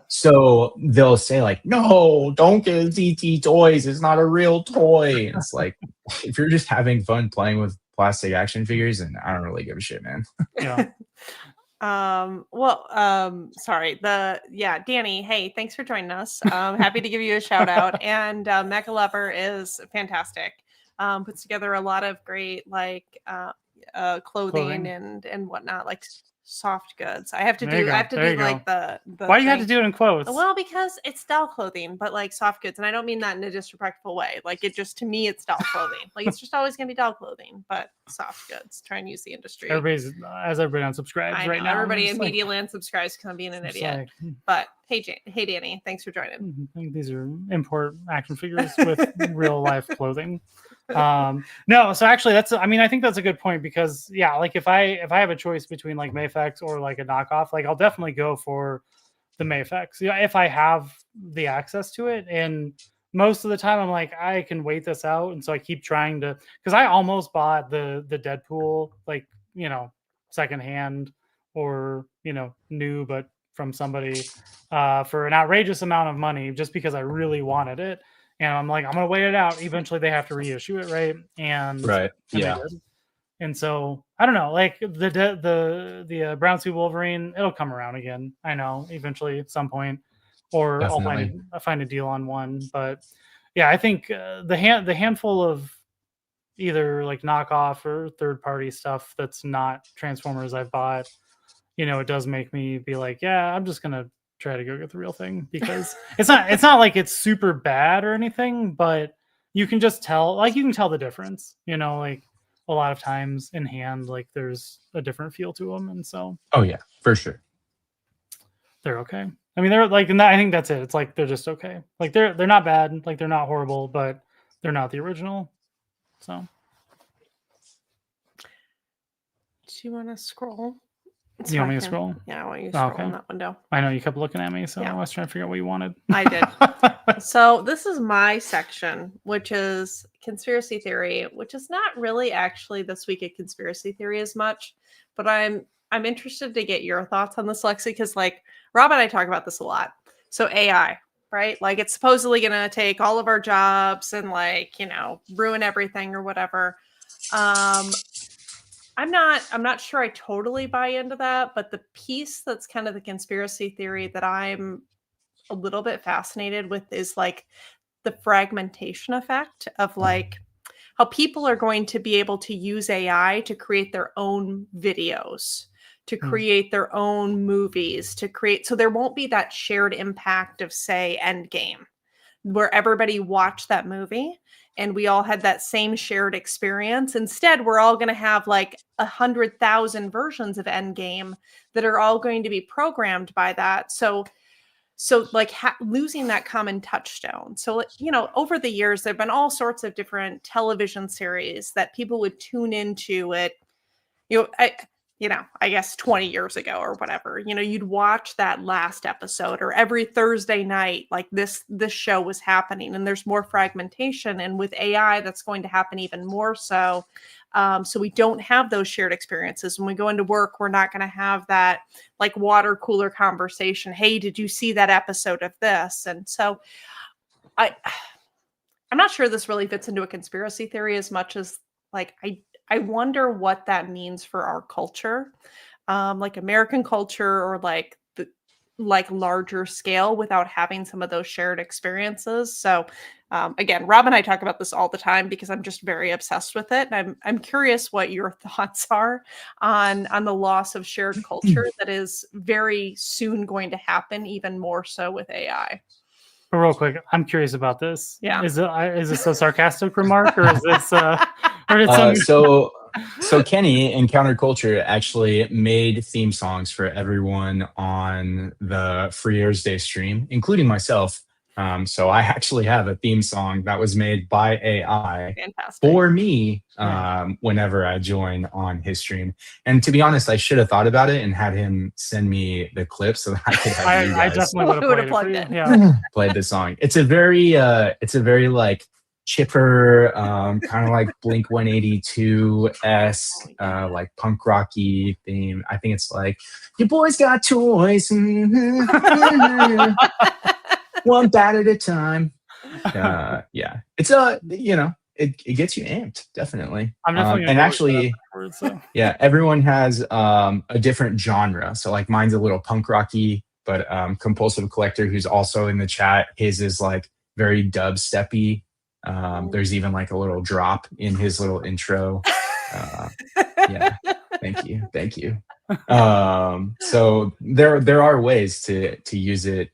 so they'll say like, no, don't get CT Toys. It's not a real toy. And it's like, if you're just having fun playing with plastic action figures, and I don't really give a shit, man. Sorry. Danny, hey, thanks for joining us. Happy to give you a shout out. And Mecha Lover is fantastic. Puts together a lot of great clothing and whatnot, like soft goods. I have to do like the why do you have to do it in quotes? Well, because it's doll clothing, but like soft goods, and I don't mean that in a disrespectful way. Like, it just, to me, it's doll clothing. Like, it's just always gonna be doll clothing, but soft goods. Try and use the industry. Everybody unsubscribes right now. Everybody in Media Land subscribes because I'm being an idiot. But hey Danny, thanks for joining. I think these are import action figures with real life clothing. No, so actually I think that's a good point, because like if I have a choice between like Mafex or like a knockoff, like I'll definitely go for the Mafex. If I have the access to it, and most of the time I'm like, I can wait this out, and so I keep trying to, because I almost bought the Deadpool like secondhand or new, but from somebody for an outrageous amount of money, just because I really wanted it. And I'm like, I'm gonna wait it out. Eventually, they have to reissue it, right? And and so I don't know. Like the brown suit Wolverine, it'll come around again. I know eventually at some point, or I'll find a deal on one. But I think the handful of either like knockoff or third party stuff that's not Transformers I've bought, it does make me be like, I'm just gonna try to go get the real thing, because it's not like it's super bad or anything, but you can just tell, like, you can tell the difference, like a lot of times in hand, like there's a different feel to them. And so for sure, they're okay. I mean, they're like, and I think that's it. It's like they're just okay. Like they're not bad, like they're not horrible, but they're not the original. So do you want to scroll? You want me to scroll? Yeah, I want you to scroll in that window. I know you kept looking at me, so I was trying to figure out what you wanted. I did. So this is my section, which is conspiracy theory, which is not really actually this week at conspiracy theory as much, but I'm interested to get your thoughts on this, Lexi, because like Rob and I talk about this a lot. So AI, right? Like, it's supposedly going to take all of our jobs and like, ruin everything or whatever. I'm not sure I totally buy into that, but the piece that's kind of the conspiracy theory that I'm a little bit fascinated with is like the fragmentation effect of like how people are going to be able to use AI to create their own videos, to create their own movies, to create, so there won't be that shared impact of, say, Endgame, where everybody watched that movie and we all had that same shared experience. Instead, we're all going to have like 100,000 versions of Endgame that are all going to be programmed by that. So like losing that common touchstone. So, you know, over the years, there've been all sorts of different television series that people would tune into it, I guess 20 years ago or whatever. You know, you'd watch that last episode, or every Thursday night, like this show was happening, and there's more fragmentation. And with AI, that's going to happen even more so. So we don't have those shared experiences. When we go into work, we're not going to have that like water cooler conversation. Hey, did you see that episode of this? And so I'm not sure this really fits into a conspiracy theory as much as like, I wonder what that means for our culture, like American culture, or like the like larger scale, without having some of those shared experiences. So again, Rob and I talk about this all the time because I'm just very obsessed with it. And I'm curious what your thoughts are on the loss of shared culture that is very soon going to happen, even more so with AI. But real quick, I'm curious about this. Yeah. Is this a sarcastic remark, or is this or did some... So Kenny in Counterculture actually made theme songs for everyone on the Free Earth Day stream, including myself. So I actually have a theme song that was made by AI for me whenever I join on his stream. And to be honest, I should have thought about it and had him send me the clip so that I could have you guys. I definitely would have plugged it. Yeah, played the song. It's a very like chipper, kind of like Blink 182-esque, like punk rocky theme. I think it's like, your boys got toys. One bat at a time. Yeah, it's it gets you amped, definitely. I'm definitely and actually, so. Yeah, everyone has a different genre. So like mine's a little punk rocky, but Compulsive Collector, who's also in the chat, his is like very dubsteppy. There's even like a little drop in his little intro. Yeah, thank you. So there are ways to use it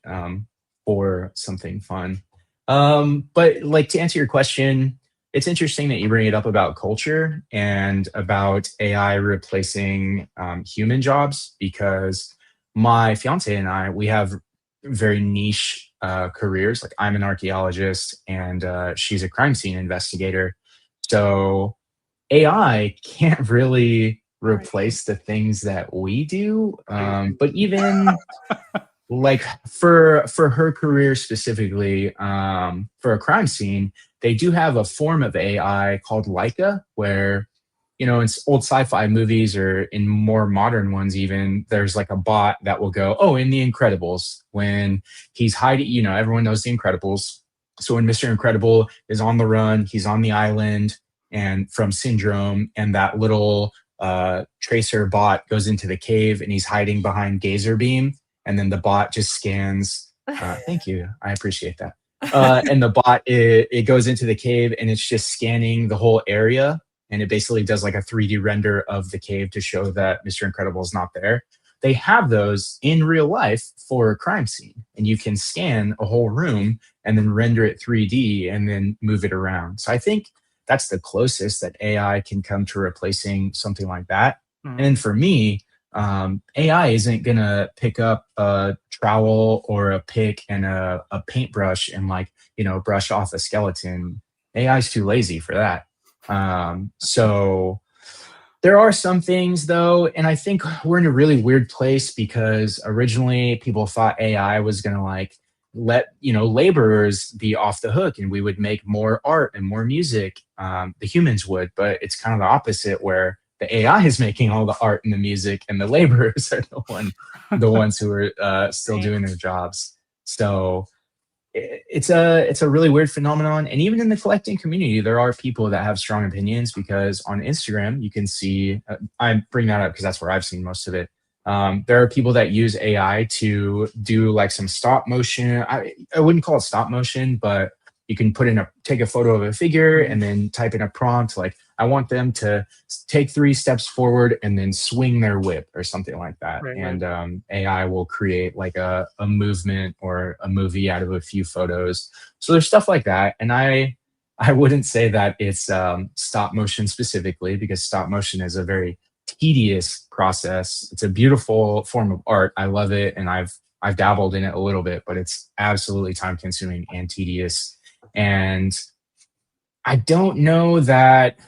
for something fun. But like, to answer your question, it's interesting that you bring it up about culture and about AI replacing human jobs, because my fiance and I, we have very niche careers. Like, I'm an archaeologist and she's a crime scene investigator. So AI can't really replace the things that we do. But even like for her career specifically, for a crime scene, they do have a form of AI called Leica, where, you know, in old sci-fi movies or in more modern ones even, there's like a bot that will go, oh, in The Incredibles, when he's hiding, you know, everyone knows The Incredibles. So when Mr. Incredible is on the run, he's on the island and from Syndrome, and that little tracer bot goes into the cave and he's hiding behind Gazer Beam. And then the bot just scans. Thank you. I appreciate that. And the bot, it goes into the cave and it's just scanning the whole area. And it basically does like a 3D render of the cave to show that Mr. Incredible is not there. They have those in real life for a crime scene. And you can scan a whole room and then render it 3D and then move it around. So I think that's the closest that AI can come to replacing something like that. Mm-hmm. And then for me, AI isn't gonna pick up a trowel or a pick and a paintbrush and, like, you know, brush off a skeleton. AI is too lazy for that. So there are some things though, and I think we're in a really weird place because originally people thought AI was gonna like let, you know, laborers be off the hook and we would make more art and more music. The humans would, but it's kind of the opposite, where the AI is making all the art and the music, and the laborers are the ones who are still doing their jobs. So it's a really weird phenomenon. And even in the collecting community, there are people that have strong opinions, because on Instagram you can see, I bring that up because that's where I've seen most of it. There are people that use AI to do like some stop motion. I wouldn't call it stop motion, but you can take a photo of a figure and then type in a prompt like, I want them to take 3 steps forward and then swing their whip or something like that. Right, And AI will create like a movement or a movie out of a few photos. So there's stuff like that. And I wouldn't say that it's stop motion specifically, because stop motion is a very tedious process. It's a beautiful form of art. I love it, and I've dabbled in it a little bit, but it's absolutely time consuming and tedious. And I don't know that,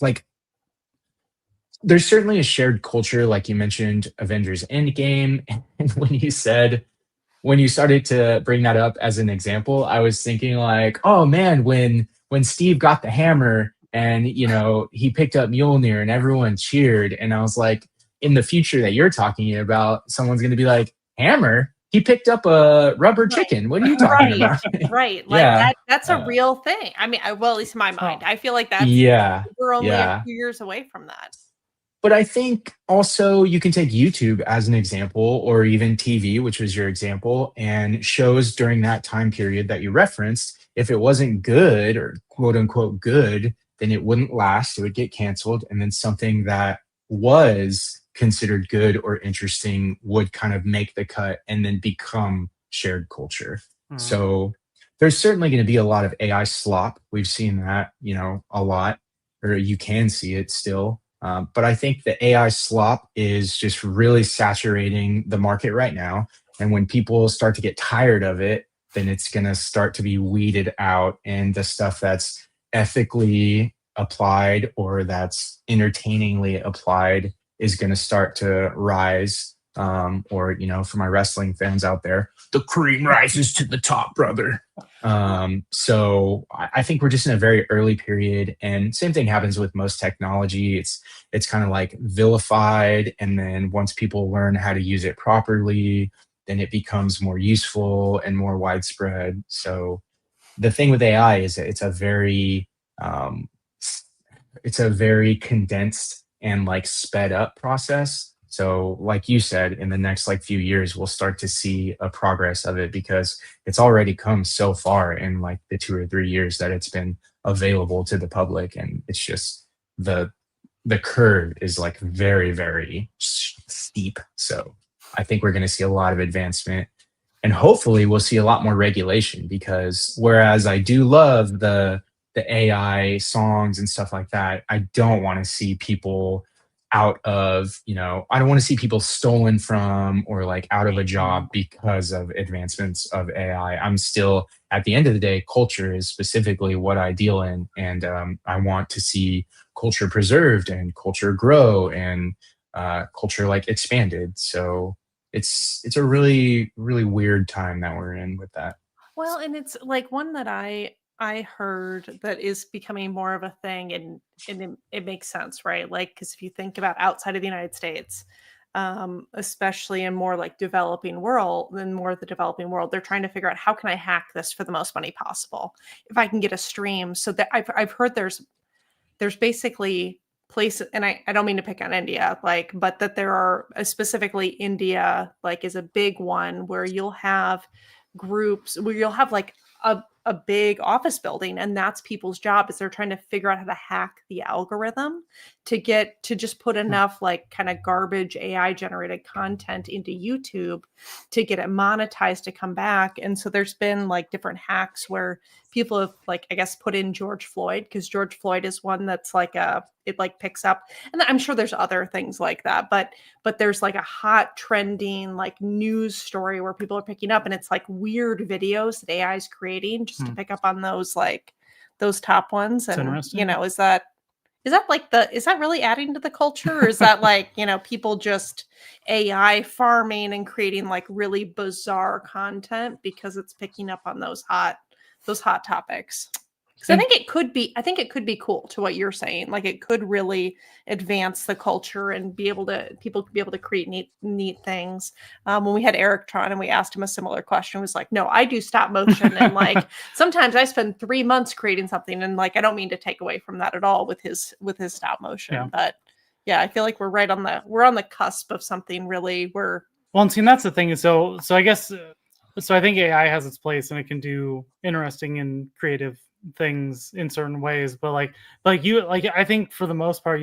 like, there's certainly a shared culture, like you mentioned Avengers Endgame. And when you started to bring that up as an example, I was thinking like, oh man, when Steve got the hammer and he picked up Mjolnir and everyone cheered, and I was like, in the future that you're talking about, someone's going to be like, hammer? He picked up a rubber chicken. What are you talking about? Right. Like Yeah. that's a real thing. I mean, well, at least in my mind, I feel like that's Yeah. we're only Yeah. a few years away from that. But I think also you can take YouTube as an example, or even TV, which was your example, and shows during that time period that you referenced. If it wasn't good, or quote unquote good, then it wouldn't last. It would get canceled. And then something that was considered good or interesting would kind of make the cut and then become shared culture. So there's certainly going to be a lot of AI slop. We've seen that, a lot, or you can see it still. But I think the AI slop is just really saturating the market right now. And when people start to get tired of it, then it's going to start to be weeded out. And the stuff that's ethically applied or that's entertainingly applied is going to start to rise. Or, for my wrestling fans out there, the cream rises to the top, brother. So I think we're just in a very early period, and same thing happens with most technology. It's kind of like vilified, and then once people learn how to use it properly, then it becomes more useful and more widespread. So the thing with AI is that it's a very condensed and like sped up process. So like you said, in the next like few years, we'll start to see a progress of it, because it's already come so far in like the 2 or 3 years that it's been available to the public. And it's just the curve is like very, very steep. So I think we're going to see a lot of advancement, and hopefully we'll see a lot more regulation, because whereas I do love the AI songs and stuff like that, I don't want to see people out of, I don't want to see people stolen from or like out of a job because of advancements of AI. I'm still, at the end of the day, culture is specifically what I deal in. And I want to see culture preserved and culture grow and culture like expanded. So it's a really, really weird time that we're in with that. Well, and it's like one that I heard that is becoming more of a thing, and it makes sense, right? Like, because if you think about outside of the United States, especially in more like developing world, more of the developing world, they're trying to figure out, how can I hack this for the most money possible? If I can get a stream, so that I've heard there's basically places, and I don't mean to pick on India, like, but that there are specifically India, like, is a big one where you'll have groups where you'll have like a big office building, and that's people's job, is they're trying to figure out how to hack the algorithm to just put enough like kind of garbage AI generated content into YouTube to get it monetized to come back. And so there's been like different hacks where people have, like, I guess, put in George Floyd, because George Floyd is one that's like it like picks up, and I'm sure there's other things like that, but there's like a hot trending like news story where people are picking up, and it's like weird videos that AI is creating just to pick up on those, like those top ones. And is that really adding to the culture, or is that like, people just AI farming and creating like really bizarre content because it's picking up on those hot topics? Because I think it could be cool to what you're saying. Like it could really advance the culture and people could be able to create neat things. When we had Eric Tron and we asked him a similar question, he was like, no, I do stop motion. And like, sometimes I spend 3 months creating something. And like, I don't mean to take away from that at all with his stop motion, but yeah, I feel like we're on the cusp of something really well, and see, and that's the thing. So I guess, so I think AI has its place and it can do interesting and creative things in certain ways, but like I think for the most part,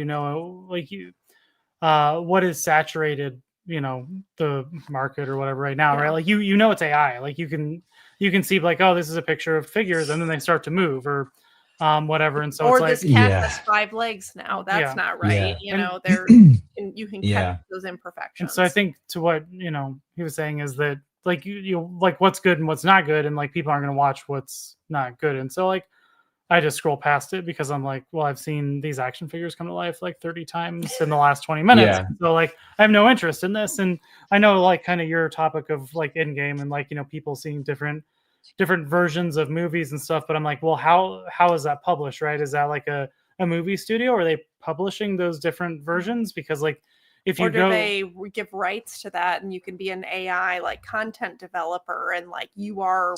what is saturated, the market or whatever right now, right? Like it's AI. Like you can see like, oh, this is a picture of figures, and then they start to move or whatever, and so or it's this like, cat has 5 legs now. That's not right. You can catch those imperfections. And so I think to what he was saying is that like you like what's good and what's not good, and like people aren't going to watch what's not good, and so like I just scroll past it because I'm like, well, I've seen these action figures come to life like 30 times in the last 20 minutes. Yeah. So like I have no interest in this. And I know like kind of your topic of like in-game and like, people seeing different versions of movies and stuff. But I'm like, well, how is that published, right? Is that like a movie studio? Or are they publishing those different versions? Because like if you they give rights to that and you can be an AI like content developer and like you are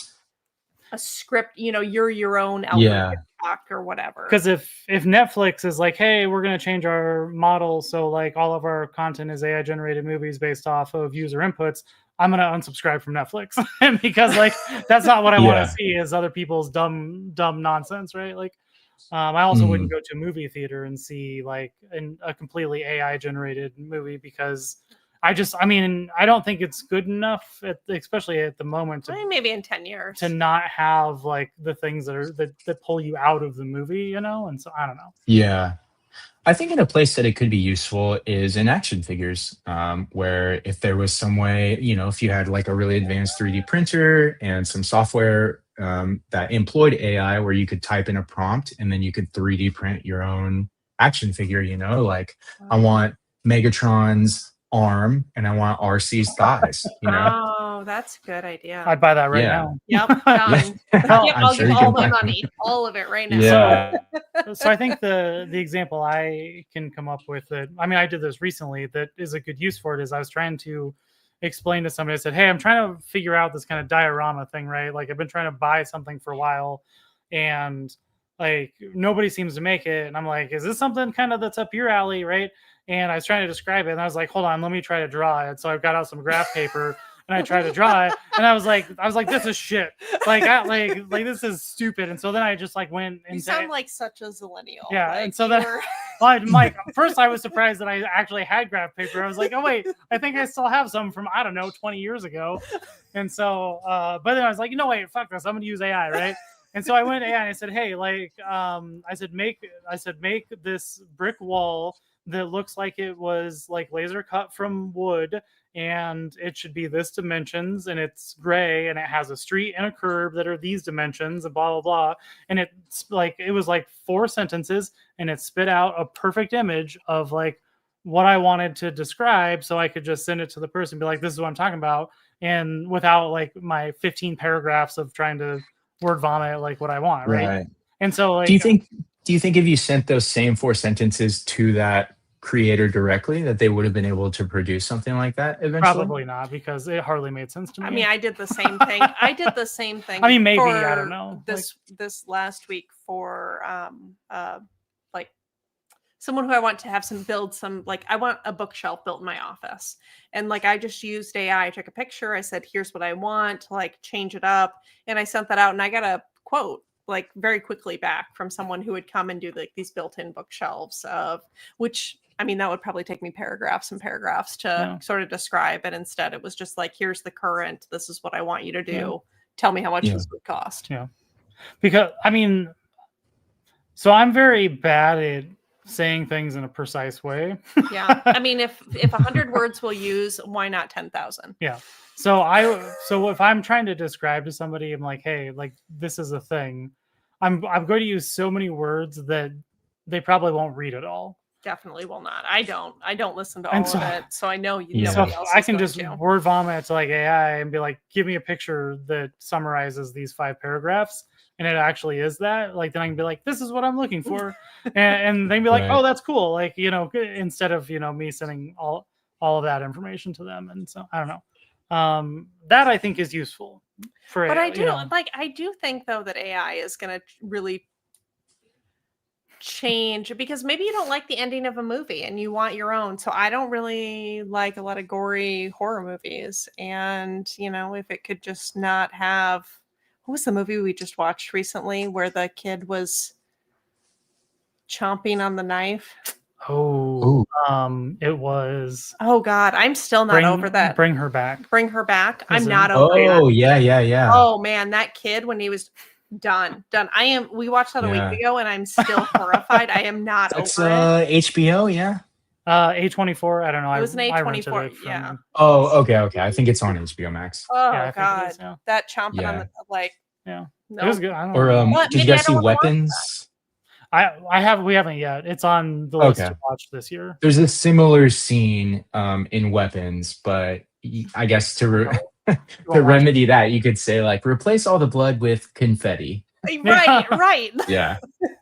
a script, you're your own algorithm or whatever. Because if Netflix is like, hey, we're going to change our model, so like all of our content is AI generated movies based off of user inputs, I'm going to unsubscribe from Netflix because like that's not what I want to see is other people's dumb nonsense, right? Like I also wouldn't go to a movie theater and see like a completely AI generated movie because I don't think it's good enough, especially at the moment. Maybe in 10 years to not have like the things that pull you out of the movie, and so I don't know. Yeah, I think in a place that it could be useful is in action figures, where if there was some way, if you had like a really advanced 3D printer and some software that employed AI, where you could type in a prompt and then you could 3D print your own action figure. Like I want Megatron's arm and I want RC's thighs. Oh, that's a good idea. I'd buy that right now. Yep, done. I'll give all my money, all of it right now. Yeah. So I think the example I can come up with that I did this recently that is a good use for it is I was trying to explain to somebody. I said, hey, I'm trying to figure out this kind of diorama thing, right? Like I've been trying to buy something for a while and like nobody seems to make it, and I'm like, is this something kind of that's up your alley, right? And I was trying to describe it, and I was like, hold on, let me try to draw it. So I got out some graph paper and I tried to draw it, and I was like, this is shit. Like this is stupid. And so then I just like went and you sound like such a zillennial. Yeah. Like, and so then Mike, first I was surprised that I actually had graph paper. I was like, oh wait, I think I still have some from 20 years ago. And so but then I was like, wait, fuck this, I'm gonna use AI, right? And so I went to AI and I said, hey, like I said make this brick wall that looks like it was like laser cut from wood, and it should be this dimensions, and it's gray, and it has a street and a curb that are these dimensions, and blah blah blah. And it's like it was like 4 sentences, and it spit out a perfect image of like what I wanted to describe, so I could just send it to the person and be like, this is what I'm talking about, and without like my 15 paragraphs of trying to word vomit like what I want, right? And so like, do you think if you sent those same 4 sentences to that creator directly that they would have been able to produce something like that eventually? Probably not, because it hardly made sense to me. I did the same thing. Maybe I don't know. This last week for like someone who I want to have build some, like I want a bookshelf built in my office, and like I just used AI. I took a picture. I said, here's what I want, like change it up, and I sent that out, and I got a quote like very quickly back from someone who would come and do like these built-in bookshelves of which that would probably take me paragraphs and paragraphs to sort of describe it. Instead it was just like, here's the current, this is what I want you to do, tell me how much this would cost. Because so I'm very bad at saying things in a precise way. If 100 words will use, why not 10,000? So if I'm trying to describe to somebody, I'm like, hey, like this is a thing, I'm going to use so many words that they probably won't read it all. Definitely will not. I don't listen to all of it, so I know you. So I can just word vomit to like AI and be like, give me a picture that summarizes these 5 paragraphs, and it actually is that, like, then I can be like, this is what I'm looking for, and they can be like, Right. oh, that's cool, like, you know, instead of, you know, me sending all of that information to them. And so I don't know, that I think is useful for But I do you know, like I do think though that AI is going to really change because maybe you don't like the ending of a movie and you want your own. So I don't really like a lot of gory horror movies. And, you know, if it could just not have what was the movie we just watched recently where the kid was chomping on the knife? oh, it was Oh God, I'm still not over that. Bring Her Back. Bring Her Back. Was I'm it? not over that. Oh, yeah. Oh man, that kid when he was done. We watched that a week Yeah. ago and I'm still horrified. I am not That's over it. HBO, yeah. A24. I don't know. It was an I rented A24, it from- yeah. Oh, okay. I think it's on HBO Max. Oh Yeah, I think it God, is, yeah. that chomping on Yeah. the like. Yeah. No. It was good. I don't Or know. What? did you Maybe I guys see don't wanna watch Weapons? We haven't yet. It's on the list Okay. to watch this year. There's a similar scene in Weapons, but I guess to remedy that, you could say like replace all the blood with confetti. Right. Yeah.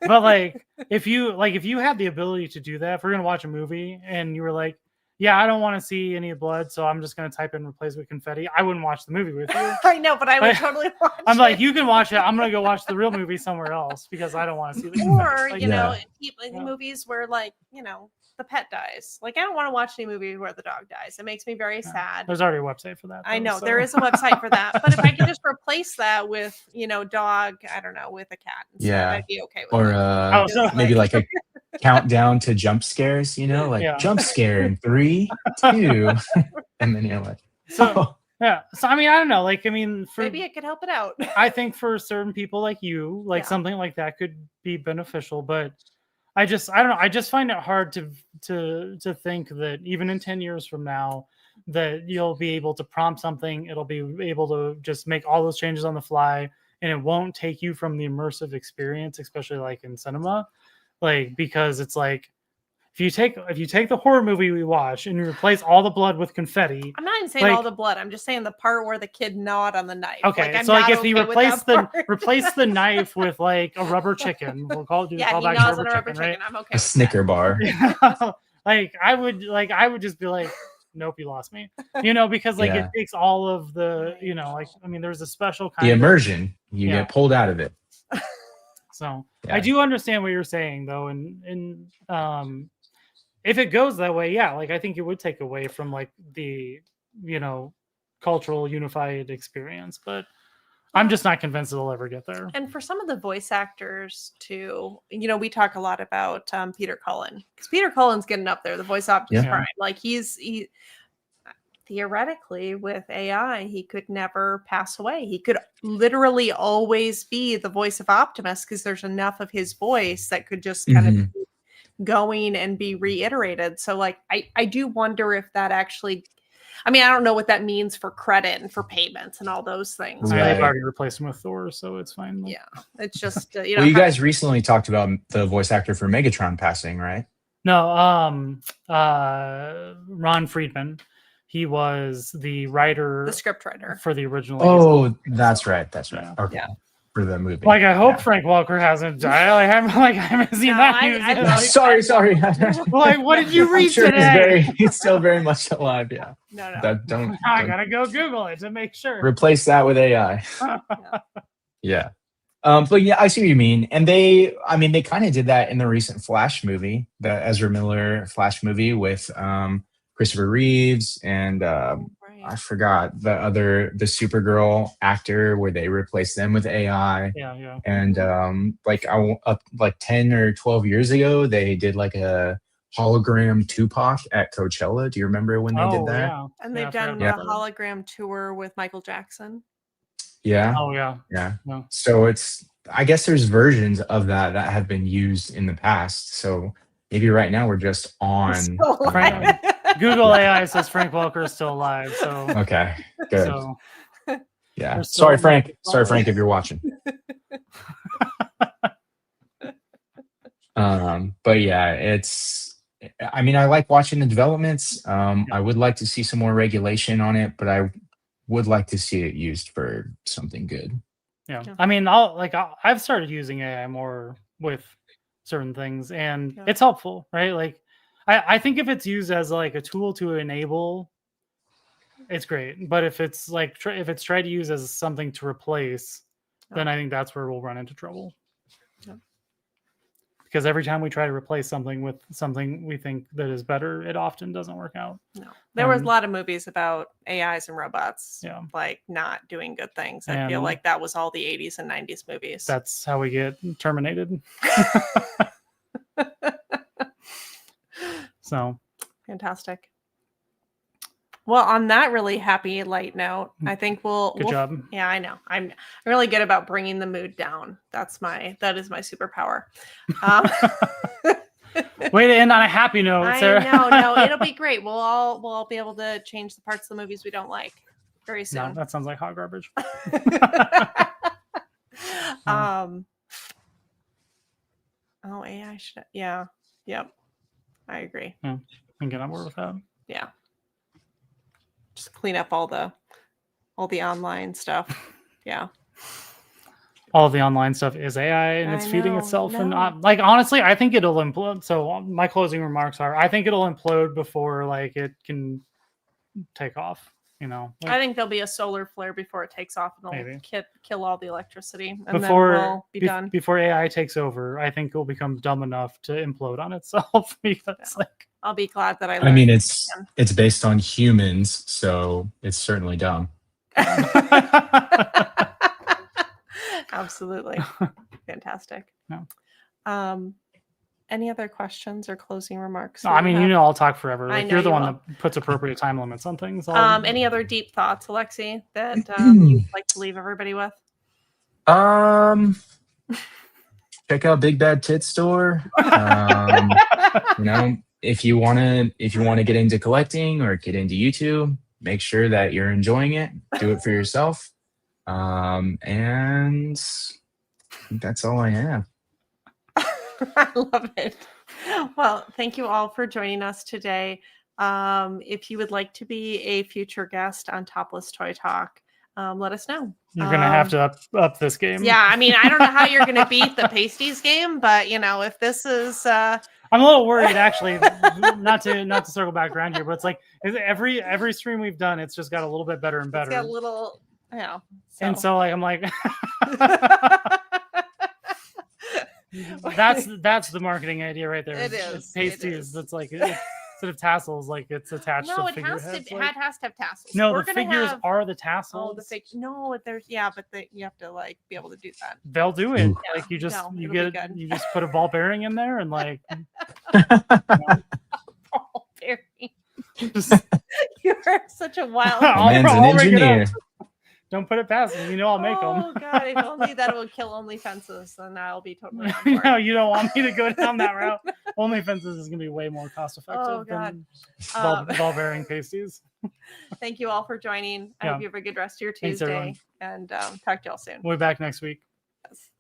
But like if you had the ability to do that, if we're gonna watch a movie and you were like, yeah, I don't want to see any blood, so I'm just gonna type in replace with confetti, I wouldn't watch the movie with you. I know, but I would Like, totally watch I'm like, it. you can watch it. I'm gonna go watch the real movie somewhere else because I don't want to see the confetti. Or Like, you know, Yeah. movies where like you know the pet dies. Like I don't want to watch any movie where the dog dies. It makes me very sad. there's already a website for that. I though, know so. there is a website for that, but if I could just replace that with you know dog, I don't know, with a cat, instead, Yeah. I'd be okay with Or it. so- maybe like a countdown to jump scares, you know, like Yeah. jump scare in 3, 2, and then you're like, So yeah. So I mean, I don't know. Like, I mean, for Maybe it could help it out. I think for certain people like you, like Yeah. something like that could be beneficial, but I don't know. I just find it hard to think that even in 10 years from now that you'll be able to prompt something, it'll be able to just make all those changes on the fly, and it won't take you from the immersive experience, especially like in cinema. Like, because it's like if you take the horror movie we watch and you replace all the blood with confetti. I'm not even saying Like- all the blood. I'm just saying the part where the kid gnawed on the knife. Okay, I'm so like not if you okay with replace that part. replace the knife with like a rubber chicken, we'll call it yeah, he callback gnaws to on a rubber chicken. I'm okay. a with Snicker bar. like I would just be like, nope, you lost me. You know, because like Yeah. it takes all of the, you know, like I mean, there's a special kind The of immersion, you Yeah. get pulled out of it. so Yeah. I do understand what you're saying though, and if it goes that way, yeah, like I think it would take away from like the, you know, cultural unified experience, but I'm just not convinced it'll ever get there. And for some of the voice actors too, you know, we talk a lot about Peter Cullen because Peter Cullen's getting up there, the voice Optimus Yeah. Prime. Like he theoretically with AI, he could never pass away. He could literally always be the voice of Optimus because there's enough of his voice that could just kind of keep going and be reiterated. So like I do wonder if that actually I mean, I don't know what that means for credit and for payments and all those things. Right. They've already replaced him with Thor, so it's fine. Yeah, it's just you know. Well, you guys recently talked about the voice actor for Megatron passing, right? No, Ron Friedman. He was the writer, the script writer. for the original. Oh, that's right. Yeah. Okay. Yeah. For the movie. Like I hope Yeah. Frank Walker hasn't died. I haven't seen No, that I- news. I- yet. I- Sorry. Like, what did you I'm read sure today? he's still very much alive. Yeah. No. Don't I gotta go Google it to make sure. replace that with AI. Yeah. But yeah, I see what you mean. And they kind of did that in the recent Flash movie, the Ezra Miller Flash movie with Christopher Reeves and I forgot the Supergirl actor where they replaced them with AI. Yeah. And like 10 or 12 years ago, they did like a hologram Tupac at Coachella. Do you remember when they did that? Yeah. And they've I done forgot a about hologram tour with Michael Jackson. Yeah. Oh yeah. Yeah. No. So I guess there's versions of that have been used in the past. So maybe right now we're just on. So Frank- Google AI says Frank Walker is still alive. So Okay, good. so Yeah. We're still- Sorry, Frank. Sorry, Frank, if you're watching. But yeah, I mean, I like watching the developments. I would like to see some more regulation on it, but I would like to see it used for something good. Yeah. Yeah. I mean, I've started using AI more with certain things, and Yeah. it's helpful, right? Like, I think if it's used as like a tool to enable, it's great. But if it's like if it's tried to use as something to replace, then I think that's where we'll run into trouble. Yeah. Because every time we try to replace something with something we think that is better, it often doesn't work out. No, there was a lot of movies about AIs and robots, Yeah. like not doing good things. I feel And like that was all the 80s and 90s movies. That's how we get terminated. So fantastic. Well, on that really happy light note, I think good job. Yeah, I know. I'm really good about bringing the mood down. That is my superpower. Way to end on a happy note, Sarah. No, it'll be great. We'll all be able to change the parts of the movies we don't like very soon. No, that sounds like hot garbage. Oh, AI should. Yeah. Yep. I agree. Yeah, I can get on board with that. Yeah. Just clean up all the online stuff. Yeah. All of the online stuff is AI, and it's feeding itself. And like, honestly, I think it'll implode. So my closing remarks are: I think it'll implode before like it can take off. You know, like, I think there'll be a solar flare before it takes off, and it'll kill all the electricity, and then we'll be done. Before AI takes over, I think it'll become dumb enough to implode on itself. Because like, I'll be glad that I mean, it's based on humans, so it's certainly dumb. Absolutely. Fantastic. No. Any other questions or closing remarks? No, I mean, I'll talk forever. Like, you're the one will. that puts appropriate time limits on things. Any other deep thoughts, Alexi, that you'd like to leave everybody with? Check out Big Bad Tit Store. If you wanna get into collecting or get into YouTube, make sure that you're enjoying it. Do it for yourself. And I think that's all I have. I love it. Well, thank you all for joining us today. If you would like to be a future guest on Topless Toy Talk, let us know. You're gonna have to up this game. Yeah, I mean, I don't know how you're gonna beat the pasties game, but if this is I'm a little worried actually, not to circle back around here, but it's like every stream we've done, it's just got a little bit better and better. It's got a little, And so like I'm like that's the marketing idea right there. It is. Pasties. That's like instead of tassels, like it's attached to figure heads. It has to have tassels. No, the figures are the tassels. Oh, but you have to like be able to do that. They'll do it. Yeah. Like you just put a ball bearing in there and like ball bearing. You're such a wild man's an engineer. Don't put it past me. I'll make them. Oh God! If only that would kill OnlyFences, then I'll be totally on board. No, you don't want me to go down that route. OnlyFences is going to be way more cost effective than ball bearing pasties. Thank you all for joining. I hope you have a good rest of your Tuesday, and talk to y'all soon. We'll be back next week. Yes.